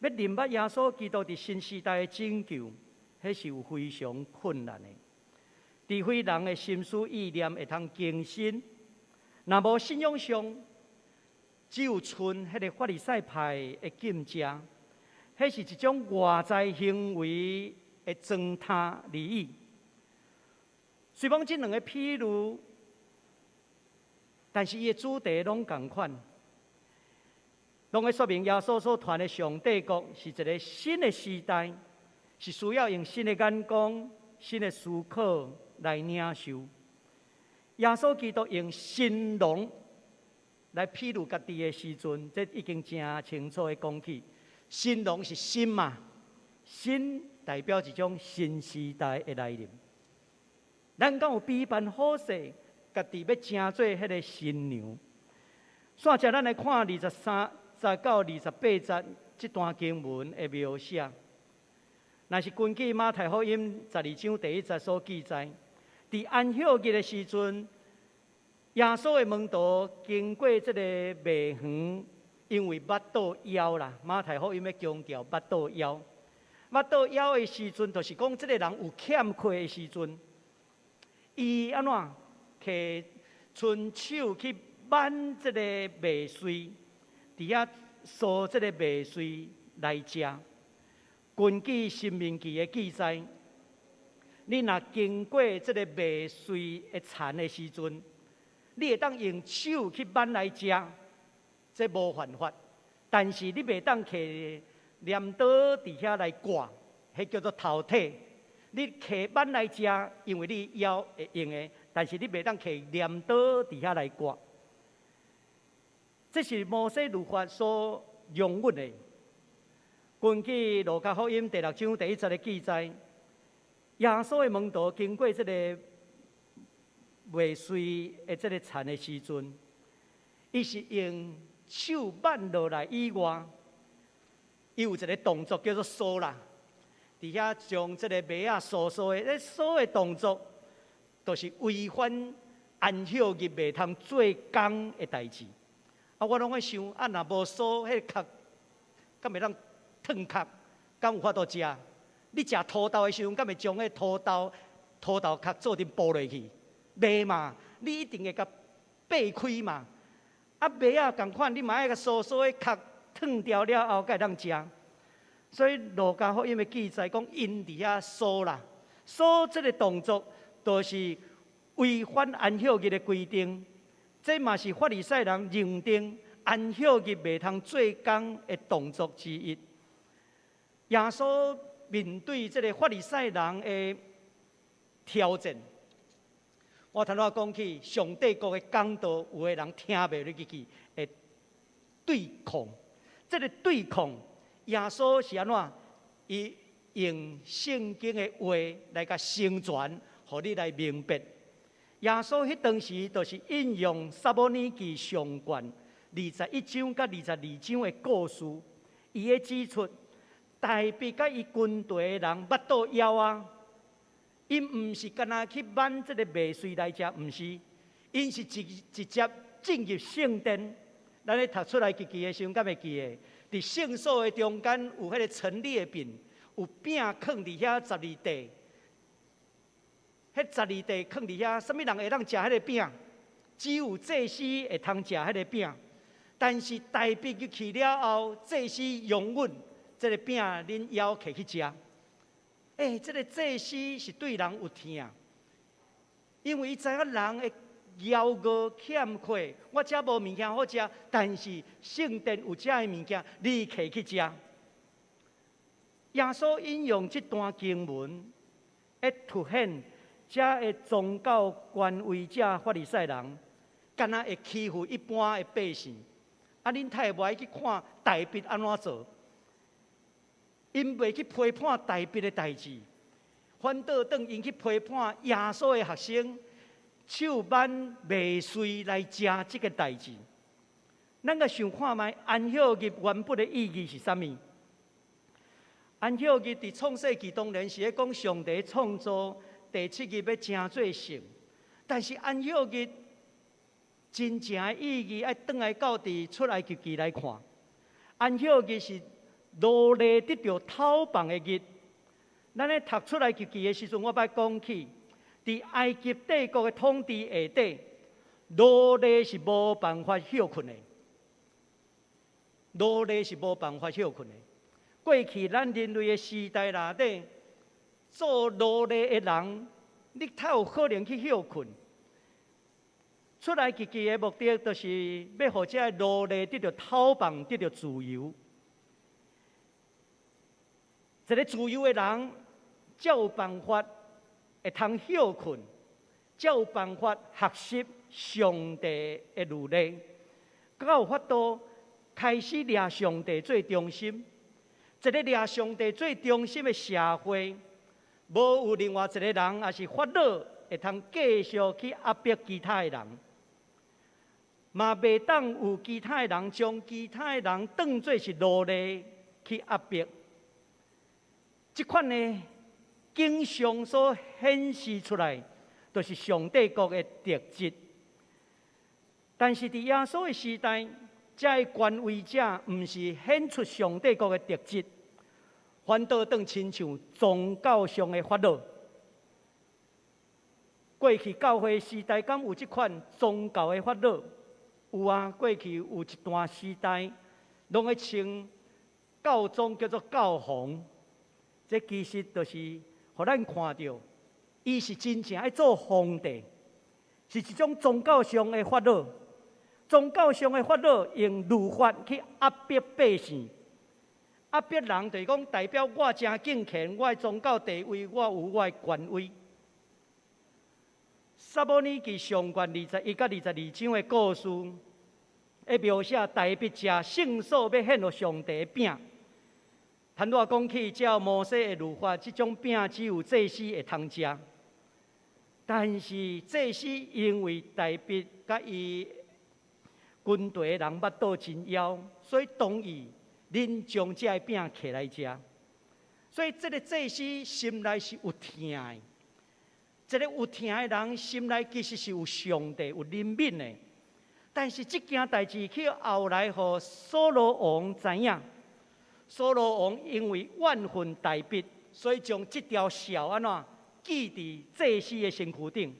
要认捌耶稣基督伫新时代的拯救。迄是有非常困难的，除非人的心思意念会通更新，若无信仰上，只有剩迄个法利赛派的禁食，迄是一种外在行为的糟蹋利益。虽讲这两个譬如，但是伊的主题拢同款，拢会说明耶稣所传的上帝国是一个新的时代。是需要用新的眼光、新的思考来领受。耶稣基督用新郎来披露家己的时阵，这已经真清楚的讲起。新郎是新嘛，新代表一种新时代的来临。咱敢有比办好势，家己要成做迄个新娘。煞者咱来看23节到28节这段经文的描写。若是根据马太福音12章第1节所记载，伫安息日的时阵，耶稣的门徒经过这个麦园，因为捌倒枵啦。马太福音要强调捌倒枵，捌倒枵的时阵，就是讲这个人有欠缺的时阵，伊安怎摕伸手去挽这个麦穗，伫遐收这个麦穗来食。根据《申命记》的记载，你若经过这个麦穗的田的时阵，你会当用手去挽来食，这无犯法。但是你袂当摕镰刀伫遐来刮，迄叫做头体。你摕挽来食，因为你腰会用的，但是你袂当摕镰刀伫遐来刮。这是摩西律法所容允的。根据路加福音第6章第1节的记载，耶稣的门徒经过这个麦穗的这个田的时阵，伊是用手挽落来以外，伊有一个动作叫做梳啦，伫遐将这个麦啊梳的，这梳的动作，就是违反安息日袂通做工的代志。我拢会想，若无梳迄壳，敢袂当？烫壳，敢有法度食？你食土豆的时候，敢会将迄土豆壳做阵剥落去？袂嘛，你一定会甲掰开嘛。啊，麦啊，共款，你嘛爱甲酥酥的壳烫掉了后，才会当食。所以路加福音的记载讲，因伫遐酥啦，酥这个动作，就是违反安息日的规定。这嘛是法利赛人认定安息日袂通做工的动作之一。耶稣面对这个法利赛人的挑战，我头仔讲起上帝国的讲道，有的人听袂入去，会对抗。这个对抗，耶稣是安怎？伊用圣经的话来甲成全，互你来明白。耶稣迄当时就是引用撒母耳记上卷21章甲22章的故事，伊会指出大卫甲伊军队的人捌倒枵啊。因毋是干那去挽这个麦穗来食，毋是，因是直接进入圣殿。咱咧读出来记的时候，敢会记的？伫圣所的中间有迄个陈列饼，有饼放伫遐12块。迄12块放伫遐，什么人会当食迄个饼？只有祭司会通食迄个饼。但是大卫入去了后，祭司容允这个饼恁邀客去食。这个祭司是对人有疼，因为伊知影人会枵饿欠缺，我遮无物件好食，但是圣殿有遮的物件，你可去食。耶稣引用这段经文，会凸显遮的宗教权威者法利赛人，敢若会欺负一般的百姓。啊，恁太无爱去看大卫安怎做？因袂去批判大卫的代志，反倒等因去批判耶稣的学生手挽麦穗来食这个代志。咱个想看卖安息日原本的意义是啥物？安息日伫创世纪当然是咧讲上帝创造第7日要正做圣，但是安息日真正的意义要转来到伫出埃及记来看，安息日是奴隶得到讨饭的日。咱咧读出来记的时阵，我捌讲起，伫埃及帝国的统治下底，奴隶是无办法休困的。奴隶是无办法休困的。过去咱人类的时代内底，做奴隶的人，你太有可能去休困。出来记的目的，就是要互这奴隶得到讨饭，得到自由。一个自由的人，才有办法会通休困，才有办法学习上帝的律例，才有法度开始掠上帝最中心。一个掠上帝最中心的社会，无有另外一个人，也是法老会通继续去压迫其他的人，嘛袂当有其他的人将其他的人当作是奴隶去压迫。这款呢，经常所显示出来，就是上帝国的特质。但是伫耶稣的时代，这权威者毋是显出上帝国的特质，反倒当亲像宗教上的法老。过去教会时代，敢有这款宗教的法老？有啊，过去有一段时代，拢会称教宗叫做教皇。这其实就是互咱看到，伊是真正爱做皇帝，是一种宗教上的法老。宗教上的法老用律法去压迫百姓，压迫人就是讲代表我真敬虔，我的宗教地位，我有我的权威。撒母耳记上卷21到22章的故事，会描写大卫食圣所要献予上帝的饼。坦若讲起，照摩西的律法，这种饼只有祭司会通食。但是祭司因为大卫甲伊军队的人捌倒真枵，所以同意恁将这个饼摕来食。所以这个祭司心内是有疼的，一个有疼的人心内其实是有上帝、有怜悯的。但是这件代志去后来，互扫罗王知影。扫罗王因为怨恨大卫，所以将这条绳安怎系伫祭司的身躯顶。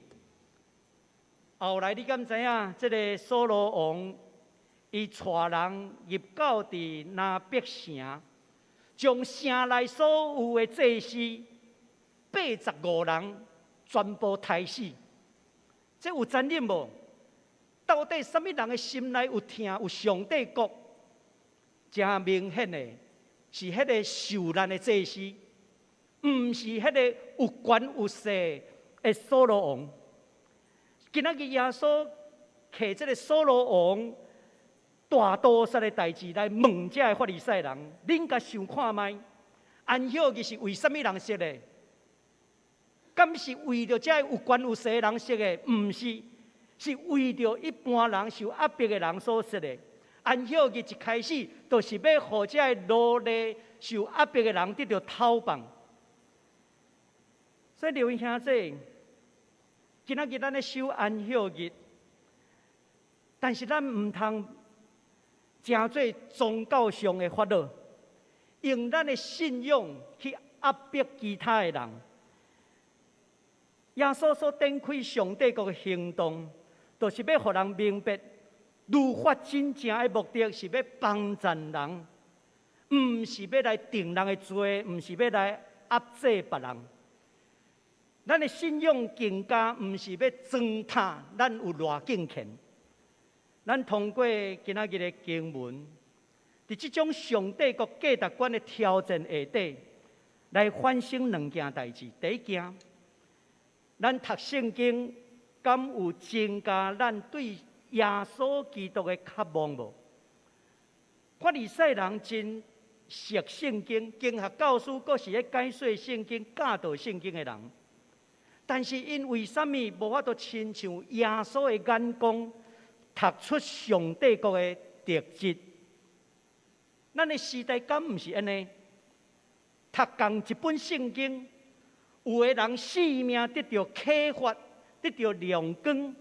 后来你敢知影？这个所罗王伊带人入到伫拿伯城，将城内所有的祭司85人全部杀死。这有残忍无？到底什么人的心内有疼有上帝国？真明显的是迄个受难的祭司，毋是迄个有权有势的所罗王。今仔日耶稣摕这个所罗王大屠杀的代志来问这个法利赛人，恁甲想看卖？安息日是为什么人设的？敢是为着这有权有势的人设的？毋是，是为着一般人受压迫的人所设的。安息日一开始，就是要让这奴隶受压迫的人得到讨放。所以刘兄弟，今仔日咱咧守安息日，但是咱毋通真做宗教上的法律，用咱的信仰去压迫其他的人。耶稣所展开上帝国的行动，就是要让人明白，律法真正的目的是要帮助人，毋是要来定人的罪，毋是要来压制别人。咱的信仰更加毋是要装塔，咱有偌敬虔。咱通过今仔日的经文，伫即种上帝国价值观的挑战下底，来反省两件代志。第一件，咱读圣经，敢有增加咱对耶稣基督的渴望无？法利赛人真熟圣经，经学教师阁是咧解说圣经、教导圣经的人，但是因为什么无法度亲像耶稣的眼光，读出上帝国的特质？咱的时代敢毋是安尼？读共一本圣经，有的人生命得到启发，得到亮光。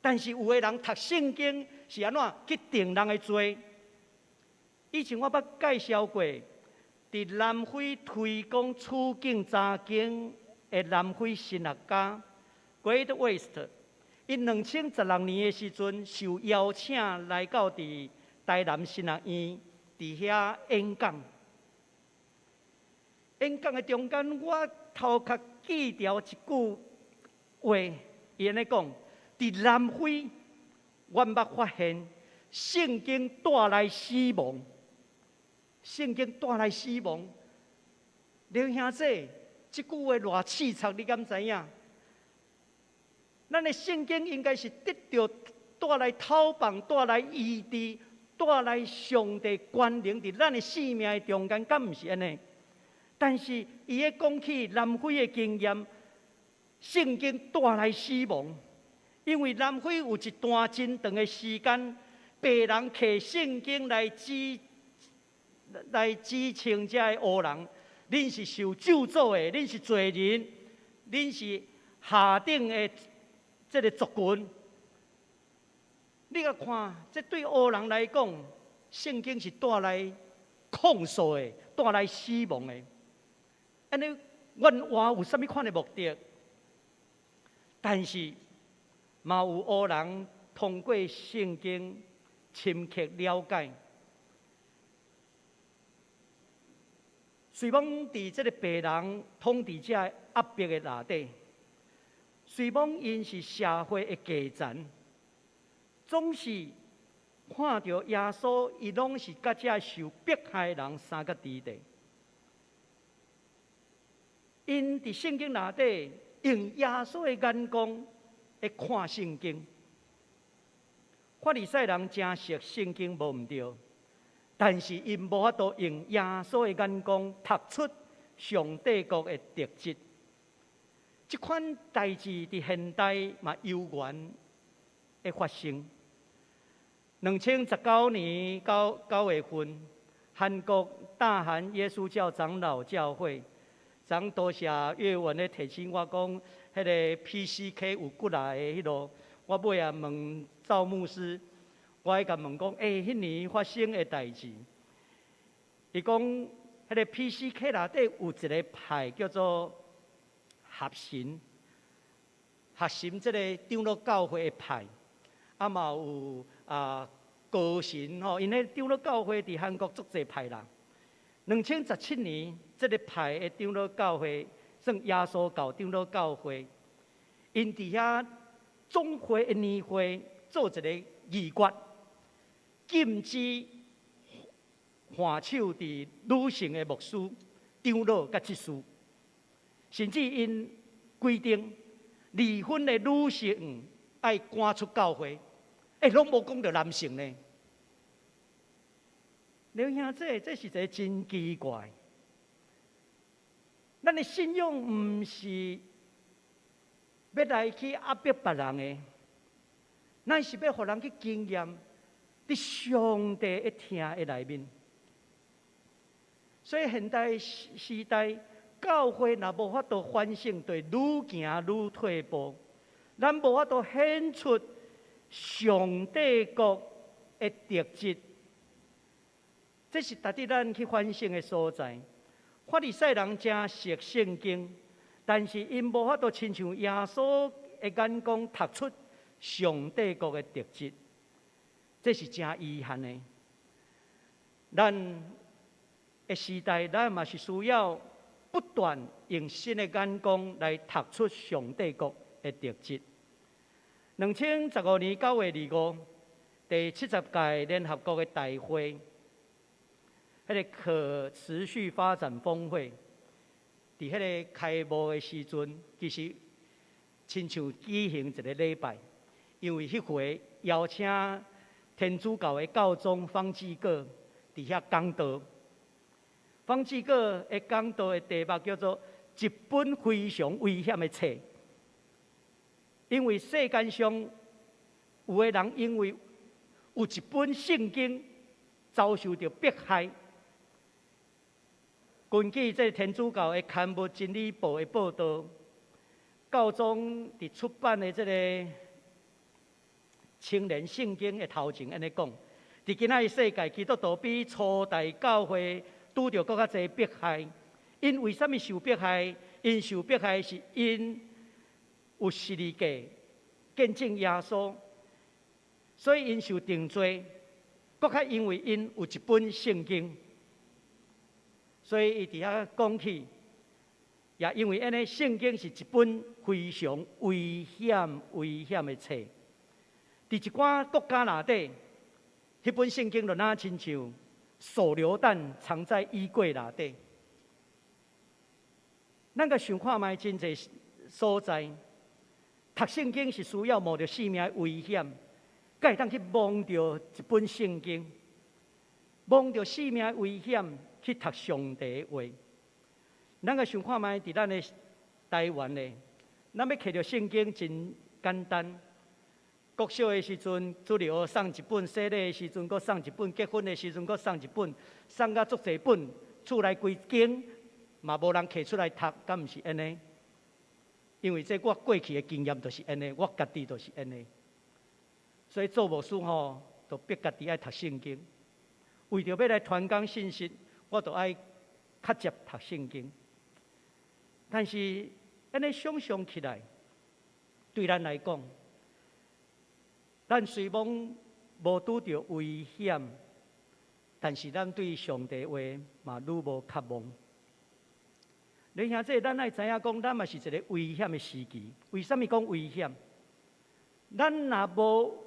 但是有的人读圣经是安怎去定人的罪？以前我捌介绍过，伫南非推广处境查经的南非神学家 Great West， 因2016年的时阵受邀请来到伫台南神学院伫遐演讲。演讲的中间，我头壳记牢一句话，伊安尼讲。伫南非，我捌发现圣经带来死亡。圣经带来死亡，刘兄弟，这句话偌刺激，你敢知影？咱的圣经应该是得到带来讨放、带来医治、带来上帝关联伫咱的生命的中间，敢毋是安尼？但是伊咧讲起南非的经验，圣经带来死亡。因为南非有一段真长的时间，白人摕圣经来指称这个黑人，恁是受咒诅的，恁是罪人，恁是下等的这个族群。你甲看，这对黑人来讲，圣经是带来控诉的，带来死亡的。安尼，原话有啥物款的目的？但是，嘛有黑人通过圣经深刻了解，虽讲伫这个白人统治者压迫的内底，虽讲因是社会的基层，总是看到耶稣，伊拢是甲这受迫害的人三个伫地。因伫圣经内底用耶稣的眼光。来看圣经，法利赛人真熟圣经无毋对，但是因无法度用耶稣的眼光读出上帝国的特质。这款代志伫现代嘛悠然的发生。2019年9月份，韩国大韩耶稣教长老教会，长多谢岳文咧提醒我讲。迄个 PCK 有过来的迄落，我尾啊问赵牧师，我甲问讲，迄年发生的代志，伊讲迄个 PCK 内底有一个派叫做合神，合神即个长老教会的派，嘛有高神吼，因迄长老教会伫韩国足侪派人。2017年，即个派的长老教会算耶稣教长老教会，因伫遐总会的年会做一个议决，禁止换手伫女性的牧师、长老甲执事，甚至因规定离婚的女性爱赶出教会，拢无讲到男性呢。你兄弟，这是一个真奇怪。咱的信仰毋是要来去压迫别人的，咱是要互人去经验伫上帝的听的内面。所以现代时代，教会若无法度反省，就愈行愈退步。咱无法度显出上帝国的特质。这是值得咱去反省的所在。法利赛人真熟圣经，但是因无法度亲像耶稣的眼光读出上帝国的特质，这是真遗憾的。咱的时代，咱嘛是需要不断用新的眼光来读出上帝国的特质。2015年9月25日，第70届联合国的大会。迄个可持续发展峰会，伫迄个开幕的时阵，其实亲像举行一个礼拜，因为迄回邀请天主教的教宗方济各伫遐讲道。方济各的讲道的题目叫做《一本非常危险的册》，因为世间上有的人因为有一本圣经遭受到迫害。根据这天主教的刊物《真理报》的报道，教宗伫出版的这个青年圣经的头前安尼讲：，伫今仔日世界，基督徒比初代教会拄着更较侪迫害。因为什么受迫害？因受迫害是因有十字架见证耶稣，所以因受定罪。更较因为因有一本圣经。所以伊伫遐讲起，也因为安尼，圣经是一本非常危险的册。伫一寡国家内底，迄本圣经就那亲像手榴弹藏在衣柜内底。咱个想看卖真侪所在，读圣经是需要冒着性命的危险，才会当去摸着一本圣经，摸着性命的危险。去读上帝的话，咱个想看卖伫咱的台湾呢，咱要摕到圣经真简单。国小的时阵，主日学送一本；洗礼的时阵，搁送一本；结婚的时阵，搁送一本；送到足侪本，厝内规间嘛无人摕出来读，敢毋是安尼？因为这我过去的经验就是安尼，我家己就是安尼。所以做牧师吼，就逼家己爱读圣经，为着要来传讲信息。我就爱较接读圣经，但是安尼想象起来，对咱来讲，咱虽然无拄着危险，但是咱对上帝话嘛愈无渴望。你兄弟，咱爱知影讲，咱嘛是一个危险的时期。为什么讲危险？咱若无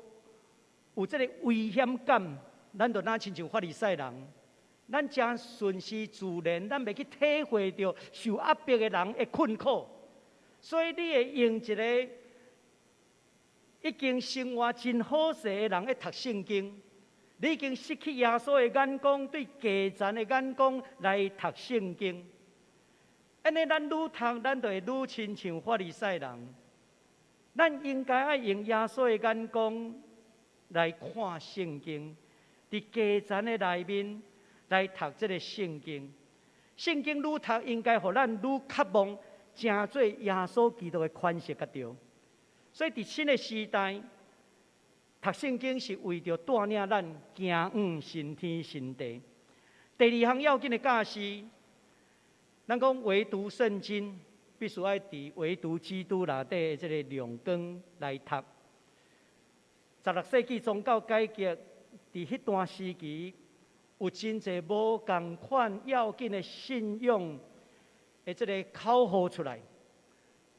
有这个危险感，咱就哪亲像法利赛人。咱真顺其自然，咱袂去体会到受压迫的人的困苦，所以你会用一个已经生活真好势的人来读圣经，你已经失去耶稣的眼光，对价钱的眼光来读圣经。安尼咱愈读，咱就会愈亲像法利赛人。咱应该爱用耶稣的眼光来看圣经，伫价钱的内面。来读这个圣经，圣经愈读，应该互咱愈渴望，成做耶稣基督的款式甲着。所以伫新的时代，读圣经是为着带领咱行身天神地。第二项要紧的教示，咱讲唯独圣经，必须爱伫唯独基督内底的这个亮光来读。16世纪宗教改革伫迄段时期，有真侪无共款要紧的信仰的这个口号出来。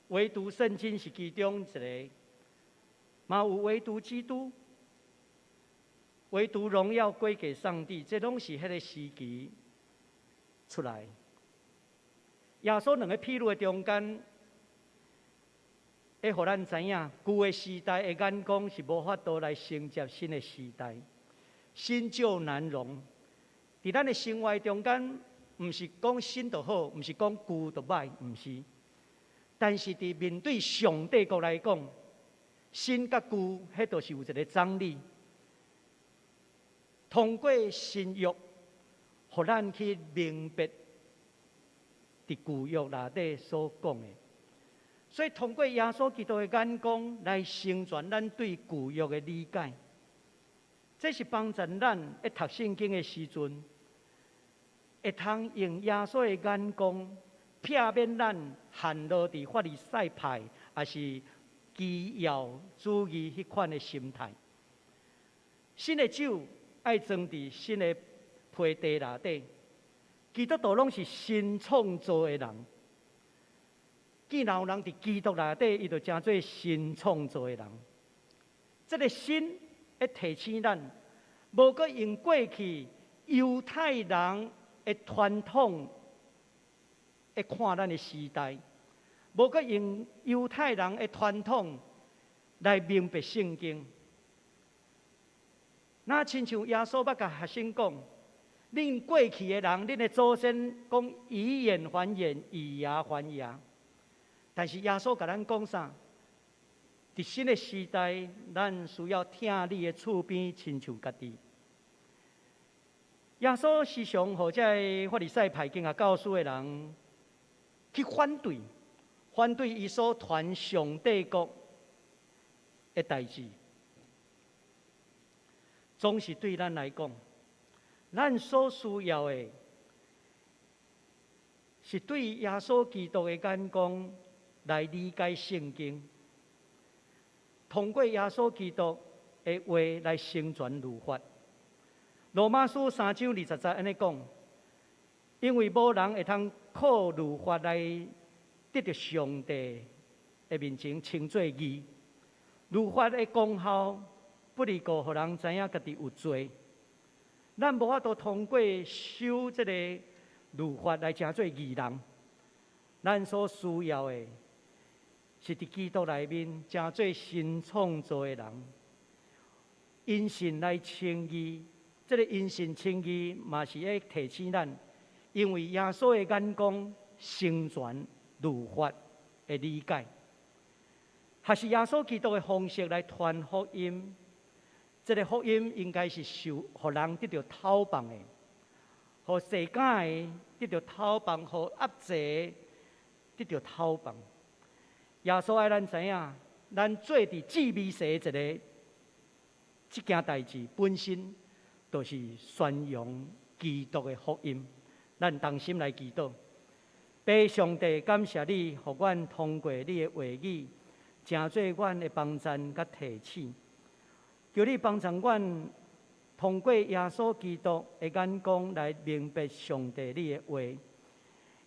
唯独圣经是其中一个，嘛有唯独基督，唯独荣耀归给上帝，这拢是迄个时期出来。耶稣两个披露的中间，会互咱知影，旧的时代的眼光是无法度来承接新的时代，新旧难容。伫咱的生活中间，毋是讲新就好，毋是讲旧就歹，毋是。但是伫面对上帝国来讲，新甲旧，迄就是有一个张力。通过新约，互咱去明白伫旧约内底所讲的。所以通过耶稣基督的眼光来成全咱对旧约的理解，这是帮助咱在读圣经的时阵，会通用耶稣的眼光。避免咱陷落伫法利赛派，也是基要主义迄款的心态。新的酒爱装伫新的批地内底，基督徒拢是新创造的人。既然有人伫基督内底，伊就称做新创造的人。这个新会提醒咱，无搁用过去犹太人的传统。会看咱的时代，无搁用犹太人的传统来明白圣经。那亲像耶稣捌甲学生讲，恁过去的人，恁的祖先讲以眼还眼，以牙还牙。但是耶稣甲咱讲啥？伫新的时代，咱需要听你的厝边，亲像家己。耶稣时常互这法利赛派经啊教书的人。去反对伊所传上帝国的代志，总是对咱来讲，咱所需要的，是对耶稣基督的眼光来理解圣经，通过耶稣基督的话来成全律法。罗马书3章20节安尼讲。因为无人会通靠律法来得到上帝的面前称作义。律法的功效不离个，互人知影家己有罪。咱无法度通过修这个律法来成做义人。咱所需要的，是伫基督内面成做新创造的人，因信来称义。这个因信称义，嘛是要提醒咱。因为耶稣的眼光成全律法的理解，还是耶稣基督的方式来传福音。这个福音应该是互人得到透放的，互世间的得到透放，互压制得到透放。耶稣爱咱知影，咱做伫至美世一个这件代志本身，就是宣扬基督的福音。咱同心来祈祷，爸上帝，感谢你，互阮通过你的话语，成做阮的帮衬甲提醒。求你帮助阮，通过耶稣基督的眼光来明白上帝你的话，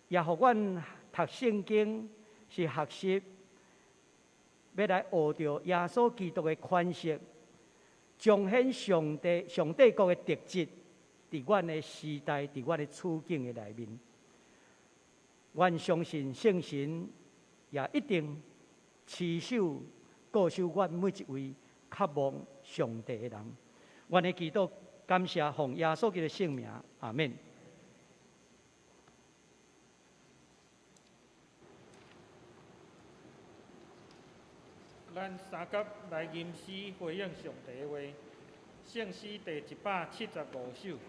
也互阮读圣经是学习，要来学着耶稣基督的款式，彰显上帝国的特质。伫阮的时代，伫阮的处境的内面，阮相信圣神也一定持守、固守阮每一位渴望上帝的人。阮的祈祷，感谢奉耶稣基督的圣名，阿门。咱三甲来吟诗回应上帝的话，圣诗第175首。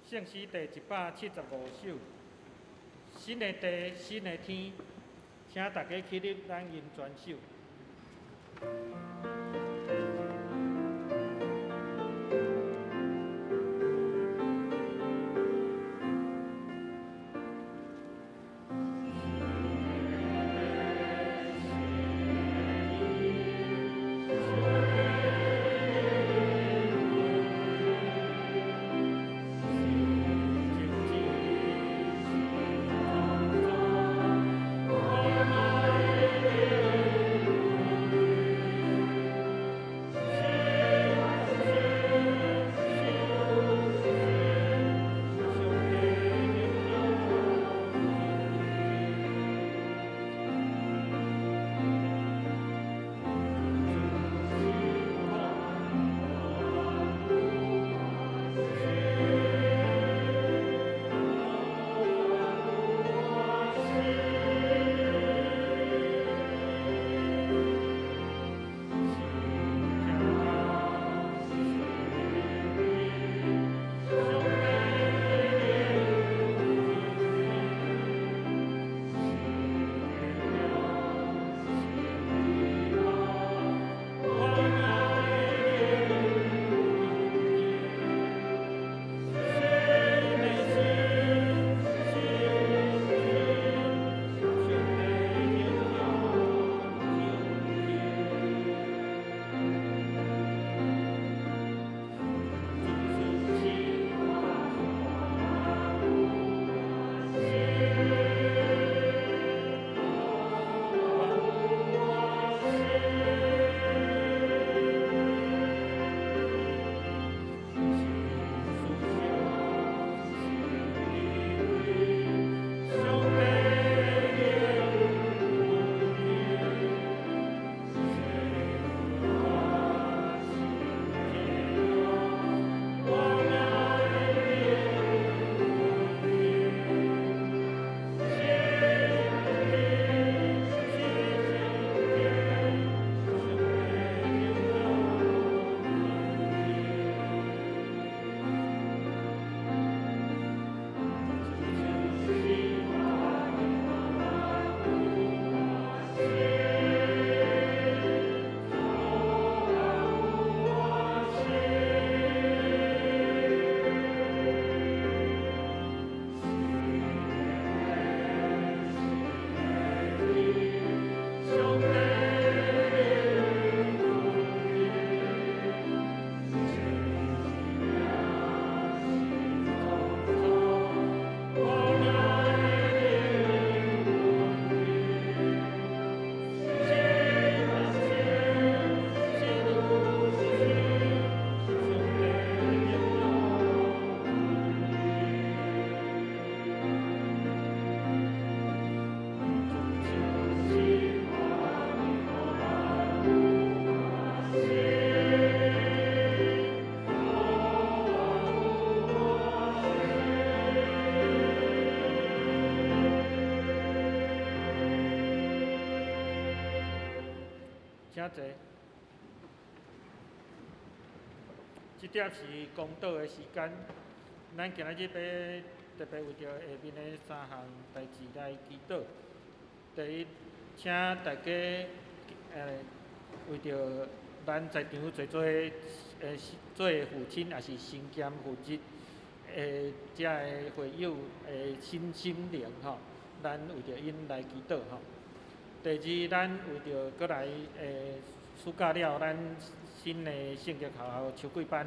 圣诗第175首，新的地，新的天，请大家起立，咱吟全首。请坐。即点是公道的时间，咱今仔日要特别为着下面的3项代志来祈祷。第一，请大家为着咱在场做父亲，也是身兼父职遮的会友身心灵吼，咱为着因来祈祷吼。第二，咱为着过来暑假了，咱新的圣约学校秋季班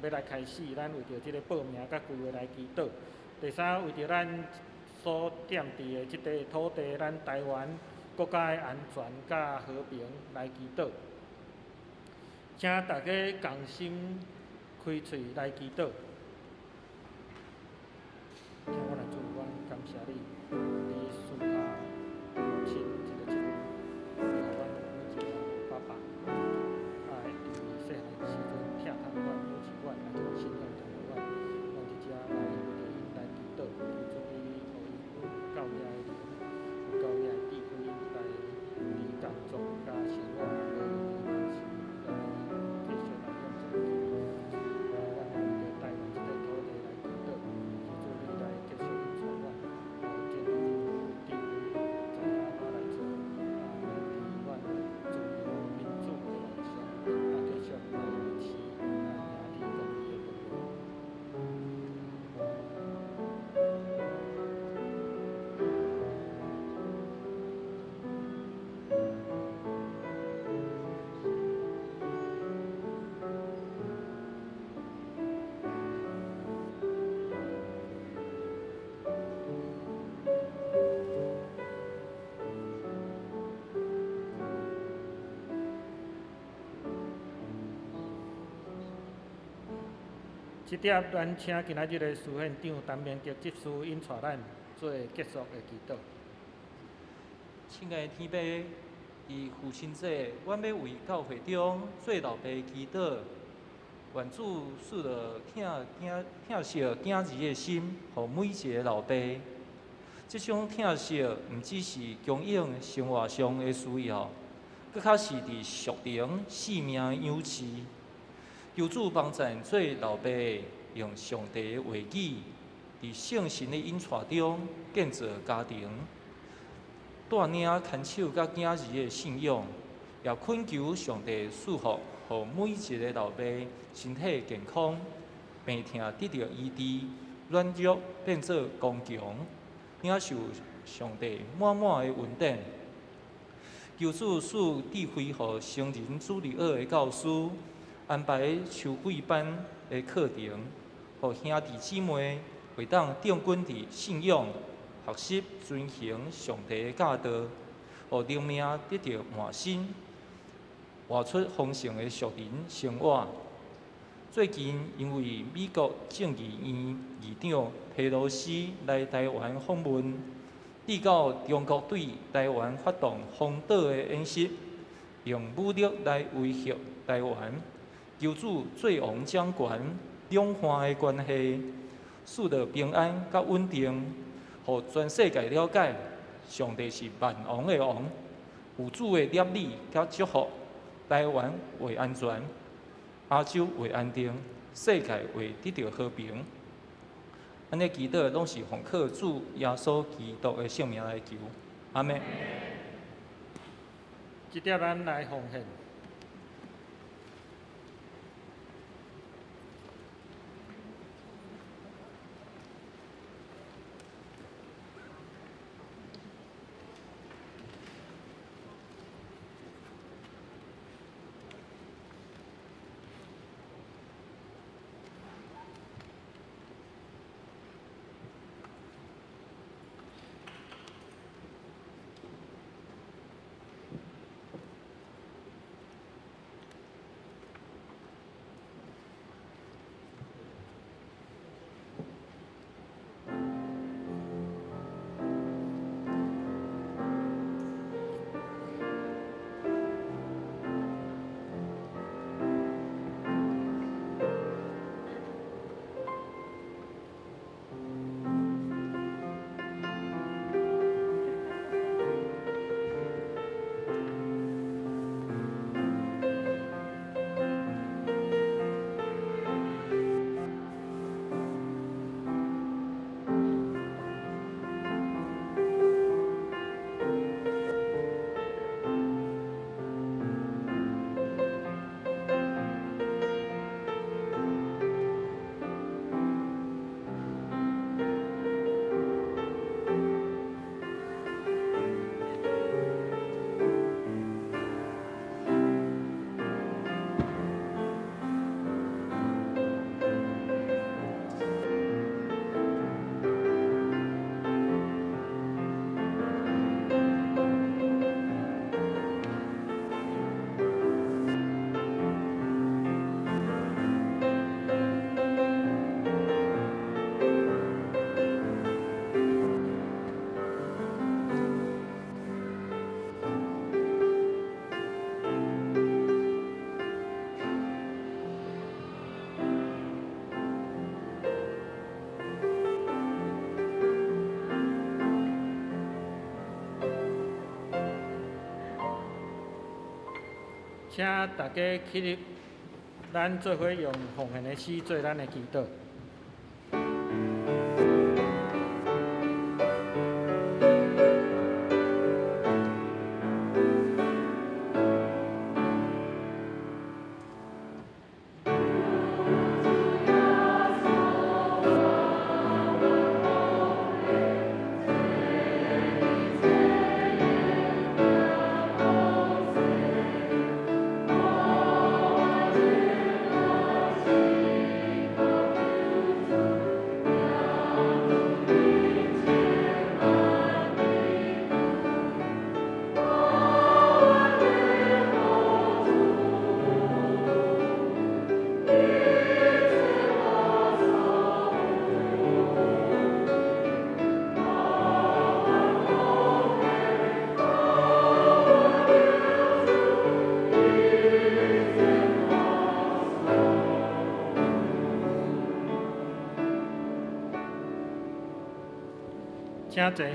要来开始，咱为着即个报名甲规划来祈祷。第三，为着咱所踮伫的即块土地，咱台湾国家的安全甲和平来祈祷。请大家共心开喙来祈祷。请我来祝愿，感谢你，你赐下母亲这个职务，你互阮每一个爸爸，伫细汉时阵疼痛阮、扶持阮，也是信仰同阮，阮伫遮来为着因来祈祷，求主你互因有教育的灵，有教育的智慧来伫工作甲生活落去关系，继续来向前行。阮也为着台湾这块土地来祈祷，求主你来继续引带阮，建立智慧，知影安怎来做，来伫阮自由民主的路上，继续来维持兄弟公义的道路。即点，咱请今仔日的司院长陈明德执事引带咱做结束的祈祷。亲爱的天父，伫父亲节，阮要为教会中做老爸祈祷，愿主赐了疼惜囝儿的心，互每一个老爸。这种疼惜，毋只是供应生活上的需要，更较是伫属灵性命的养持。求主帮助做老爸，用上帝的话语，伫圣神的引带中建造家庭，带领牵手甲囝儿的信仰，也恳求上帝赐福，互每一个老爸身体健康，病痛得到医治，软弱变作刚强，领受上帝满满的恩典。求主赐智慧，互成人主日学的教师。安排秋季班的课程，互兄弟姊妹会当定根伫信仰、学习、遵行上帝的教导，互灵命得到满身，活出丰盛的属灵生活。最近因为美国众议院议长佩洛西来台湾访问，致到中国对台湾发动封岛的演习，用武力来威胁台湾。求主最王掌权，两岸的关系，使得平安甲稳定，互全世界了解上帝是万王的王，有主的业力甲祝福，台湾为安全，亚洲为安定，世界为得到和平。安尼祈祷拢是奉靠主耶稣基督的圣名来求，阿门。即点咱来奉献。请大家起立，咱做伙用奉献的诗做咱的祈祷。请坐。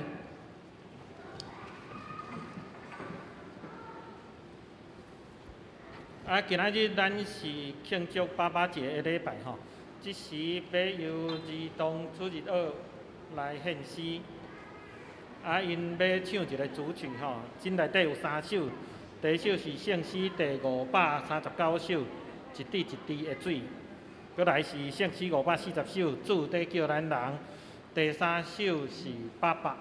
今仔日咱是庆祝爸爸节的礼拜吼，即时要由儿童主日学来献诗。因要唱一个主曲吼，真内底有3首，第一首是圣诗第539首，一滴一滴的水；过来是圣诗540首，主在叫咱人；第3首是爸爸。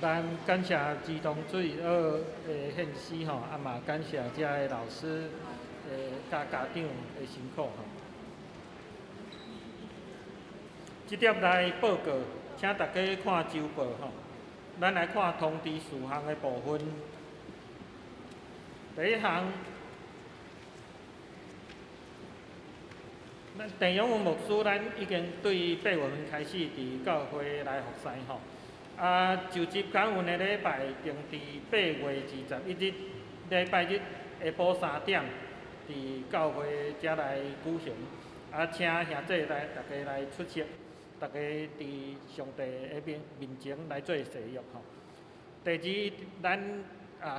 咱感谢儿童水学的献诗吼，啊嘛感谢遮的老师甲家长的辛苦吼。即点来报告，请大家看周报吼。咱来看通知事项的部分。第一项，咱陈永文牧师，咱已经对8月份开始伫教会来服侍吼。就职感恩的礼拜定伫8月21日礼拜日下晡3点，伫教会遮来举行。请兄弟来大家来出席，大家伫上帝的面前来做誓约吼。第二，咱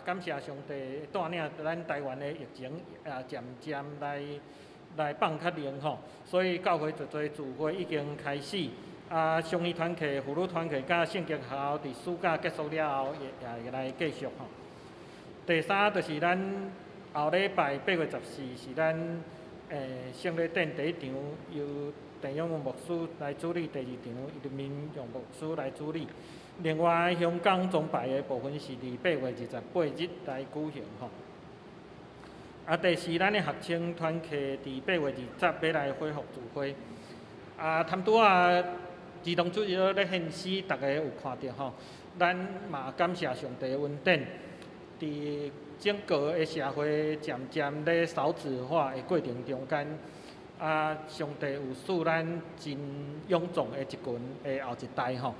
感谢上帝带领咱台湾的疫情渐渐来放较灵吼，所以教会一侪聚会已经开始。商业团契、妇女团契甲圣经学校伫暑假结束了后，也来继续吼。第三，就是咱后礼拜8月14是咱圣礼典第一场，由陈永文牧师来主理；第二场由民用牧师来主理。另外，香港崇拜的部分是伫8月28日来举行吼。第四，咱的学生团契伫8月20日要来恢复聚会。贪拄儿童主日咧献诗，大家有看到吼。咱嘛感谢上帝的恩典，伫整个的社会渐渐咧少子化的过程中间，上帝有使咱真勇壮的一群的后一代吼。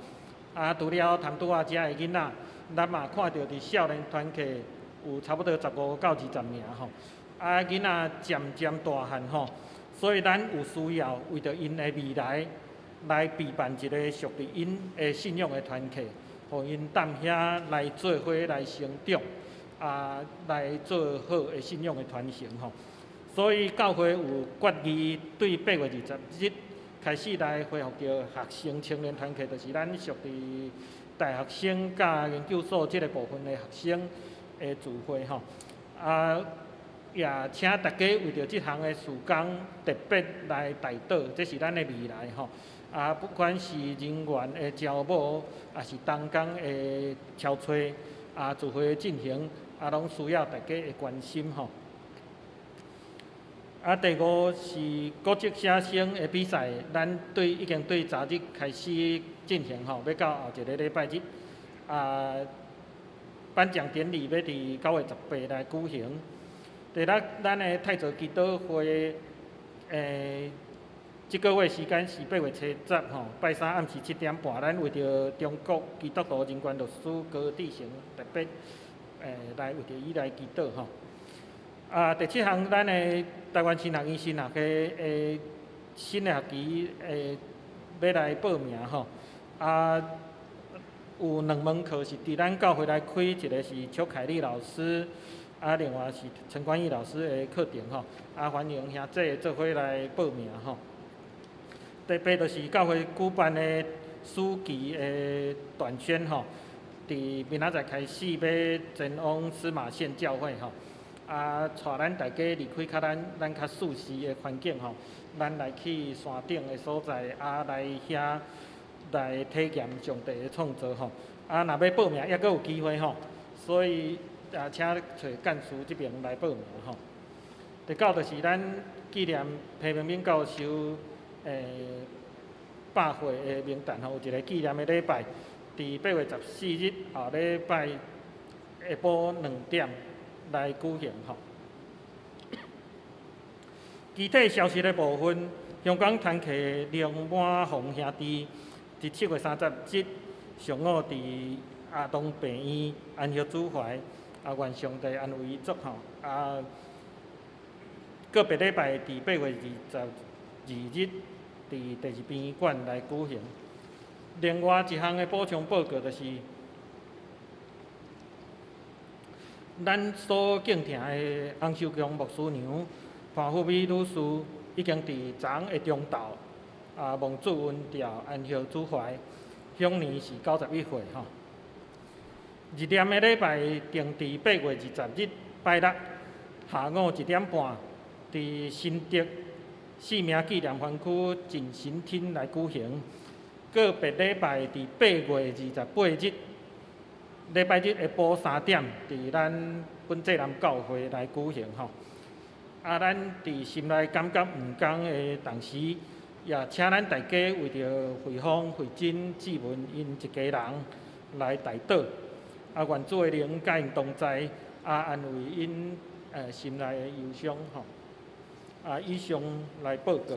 除了贪拄仔遮的囡仔，咱嘛看到伫少年团契有差不多15到20名吼。囡仔渐渐大汉吼，所以咱有需要为着因的未来来备办一个属于因的信仰的团契，互因踮遐来做伙来成长，来做好的信仰的传承吼。所以教会有决议对8月20日开始来恢复着学生青年团契，就是咱属于大学生甲研究所这个部分的学生的聚会吼。也请大家为着这项的事工特别来带导，这是咱的未来吼。不管是人员的招募，也是同工的敲吹，聚会的进行，拢需要大家的关心吼。第五是国际写生的比赛，咱已经对昨日开始进行吼，要到后一个礼拜日。颁奖典礼要伫9月18来举行。第六，咱的太祖祈祷会，这个月时间是8月7日吼，拜三暗时7点半，咱为着中国基督徒人权律师高志成特别来为着伊来祈祷吼。第七项，咱的台湾新学院新学的新的学期要来报名吼。有2门课是伫咱教会来开，一个是邱凯丽老师。另外是陈冠毅老师的课程吼，欢迎兄弟做伙来报名吼。第八就是教会举办的暑期的短宣吼，伫明仔载开始要前往司马县教会吼，带咱大家离开咱较舒适的环境吼，咱来去山顶的所在，来遐来体验上帝的创造吼。若要报名，还阁有机会吼，所以。请找干事这边来报名吼。第九就是咱纪念皮明敏教授100岁的名诞吼，有一个纪念的礼拜，伫8月14日后礼拜下晡2点来举行吼。具体消息的部分，香港团契梁满宏兄弟伫7月30日上午伫阿东病院安息主怀。愿上帝安慰伊祝吼。个别礼拜伫8月22日伫第二殡仪馆来举行。另外一项的补充报告就是，咱所敬听的洪秀强牧师娘、潘富美女士已经伫昨昏的中昼蒙主温调安息主怀，享年是91岁吼。日念的礼拜定伫8月20日拜六下午1点半，伫新竹4名纪念园区进神厅来举行。个别礼拜伫8月28日礼拜日下晡3点，伫咱本济南教会来举行吼。啊，咱伫心内感觉毋甘的同时，也请咱大家为着惠芳、惠珍姊妹因一家人来代祷，啊，愿主的灵甲因同在，啊，安慰因心内的忧伤吼。啊，以上来报告。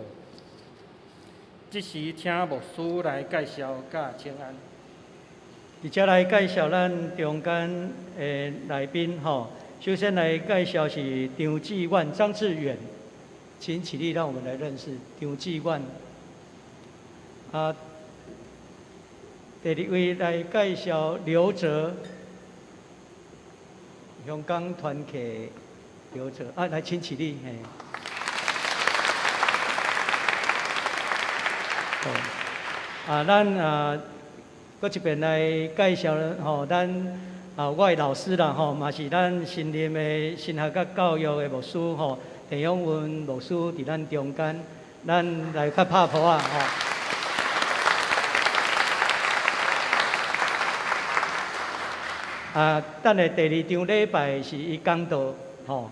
即时请牧师来介绍甲请安。而且来介绍咱中间的来宾吼。首先来介绍是张志远、张志远，请起立，让我们来认识张志远。啊，第二位来介绍刘哲，香港团契刘哲啊，来请起立，嘿。啊，咱搁一遍来介绍吼，咱我的老师啦吼，嘛是咱新任的新学甲教育的牧师吼，陈永文牧师伫咱中间，咱来较拍谱啊吼。啊，等下第2场礼拜是伊讲道吼，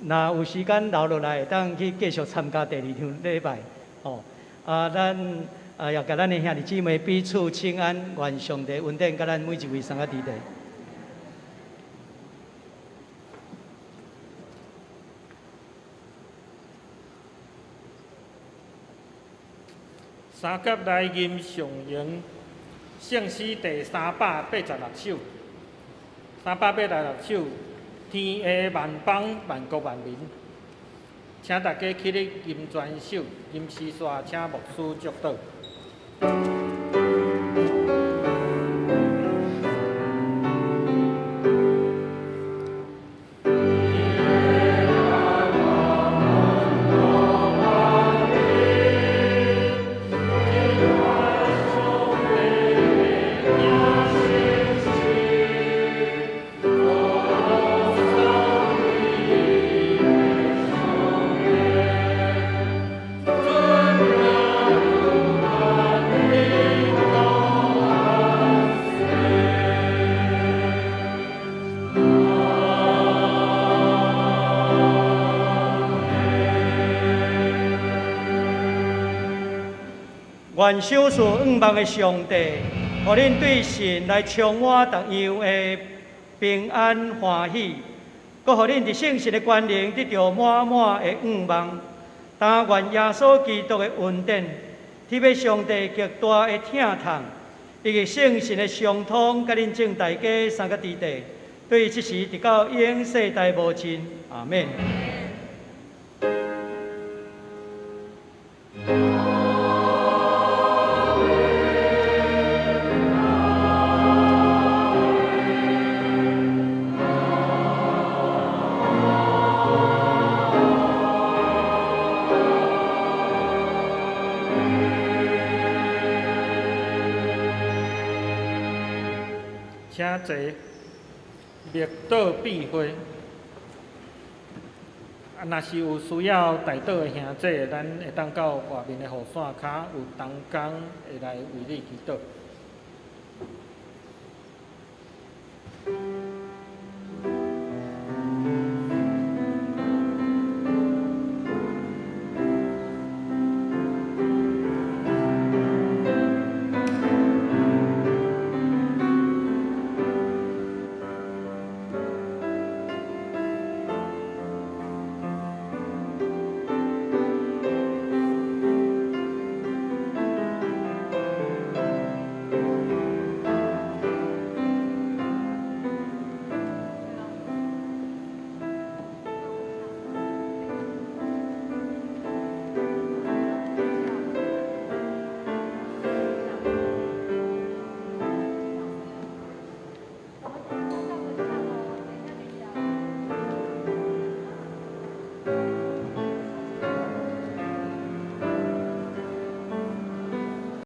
若有时间留落来，当去继续参加第2场礼拜吼。咱也甲咱的兄弟姊妹彼此请安，愿上帝恩典，甲咱每一位三个弟弟。三甲来吟上迎圣诗第386首，386首，天下万邦万国万民，请大家起立吟全首，吟诗煞请牧师祝祷。愿小事愿望的上帝，互恁对神来充满逐样的平安欢喜，搁互恁伫圣神的关联得到满满的愿望。但愿耶稣基督的恩典，特别上帝极大的疼痛，以及圣神的相通，甲恁正大家三个弟弟，对即时直到永世代无尽。阿免。请坐，默祷闭会。若是有需要代祷的兄弟，咱会当到外面的雨伞骹，有同工会来为你祈祷。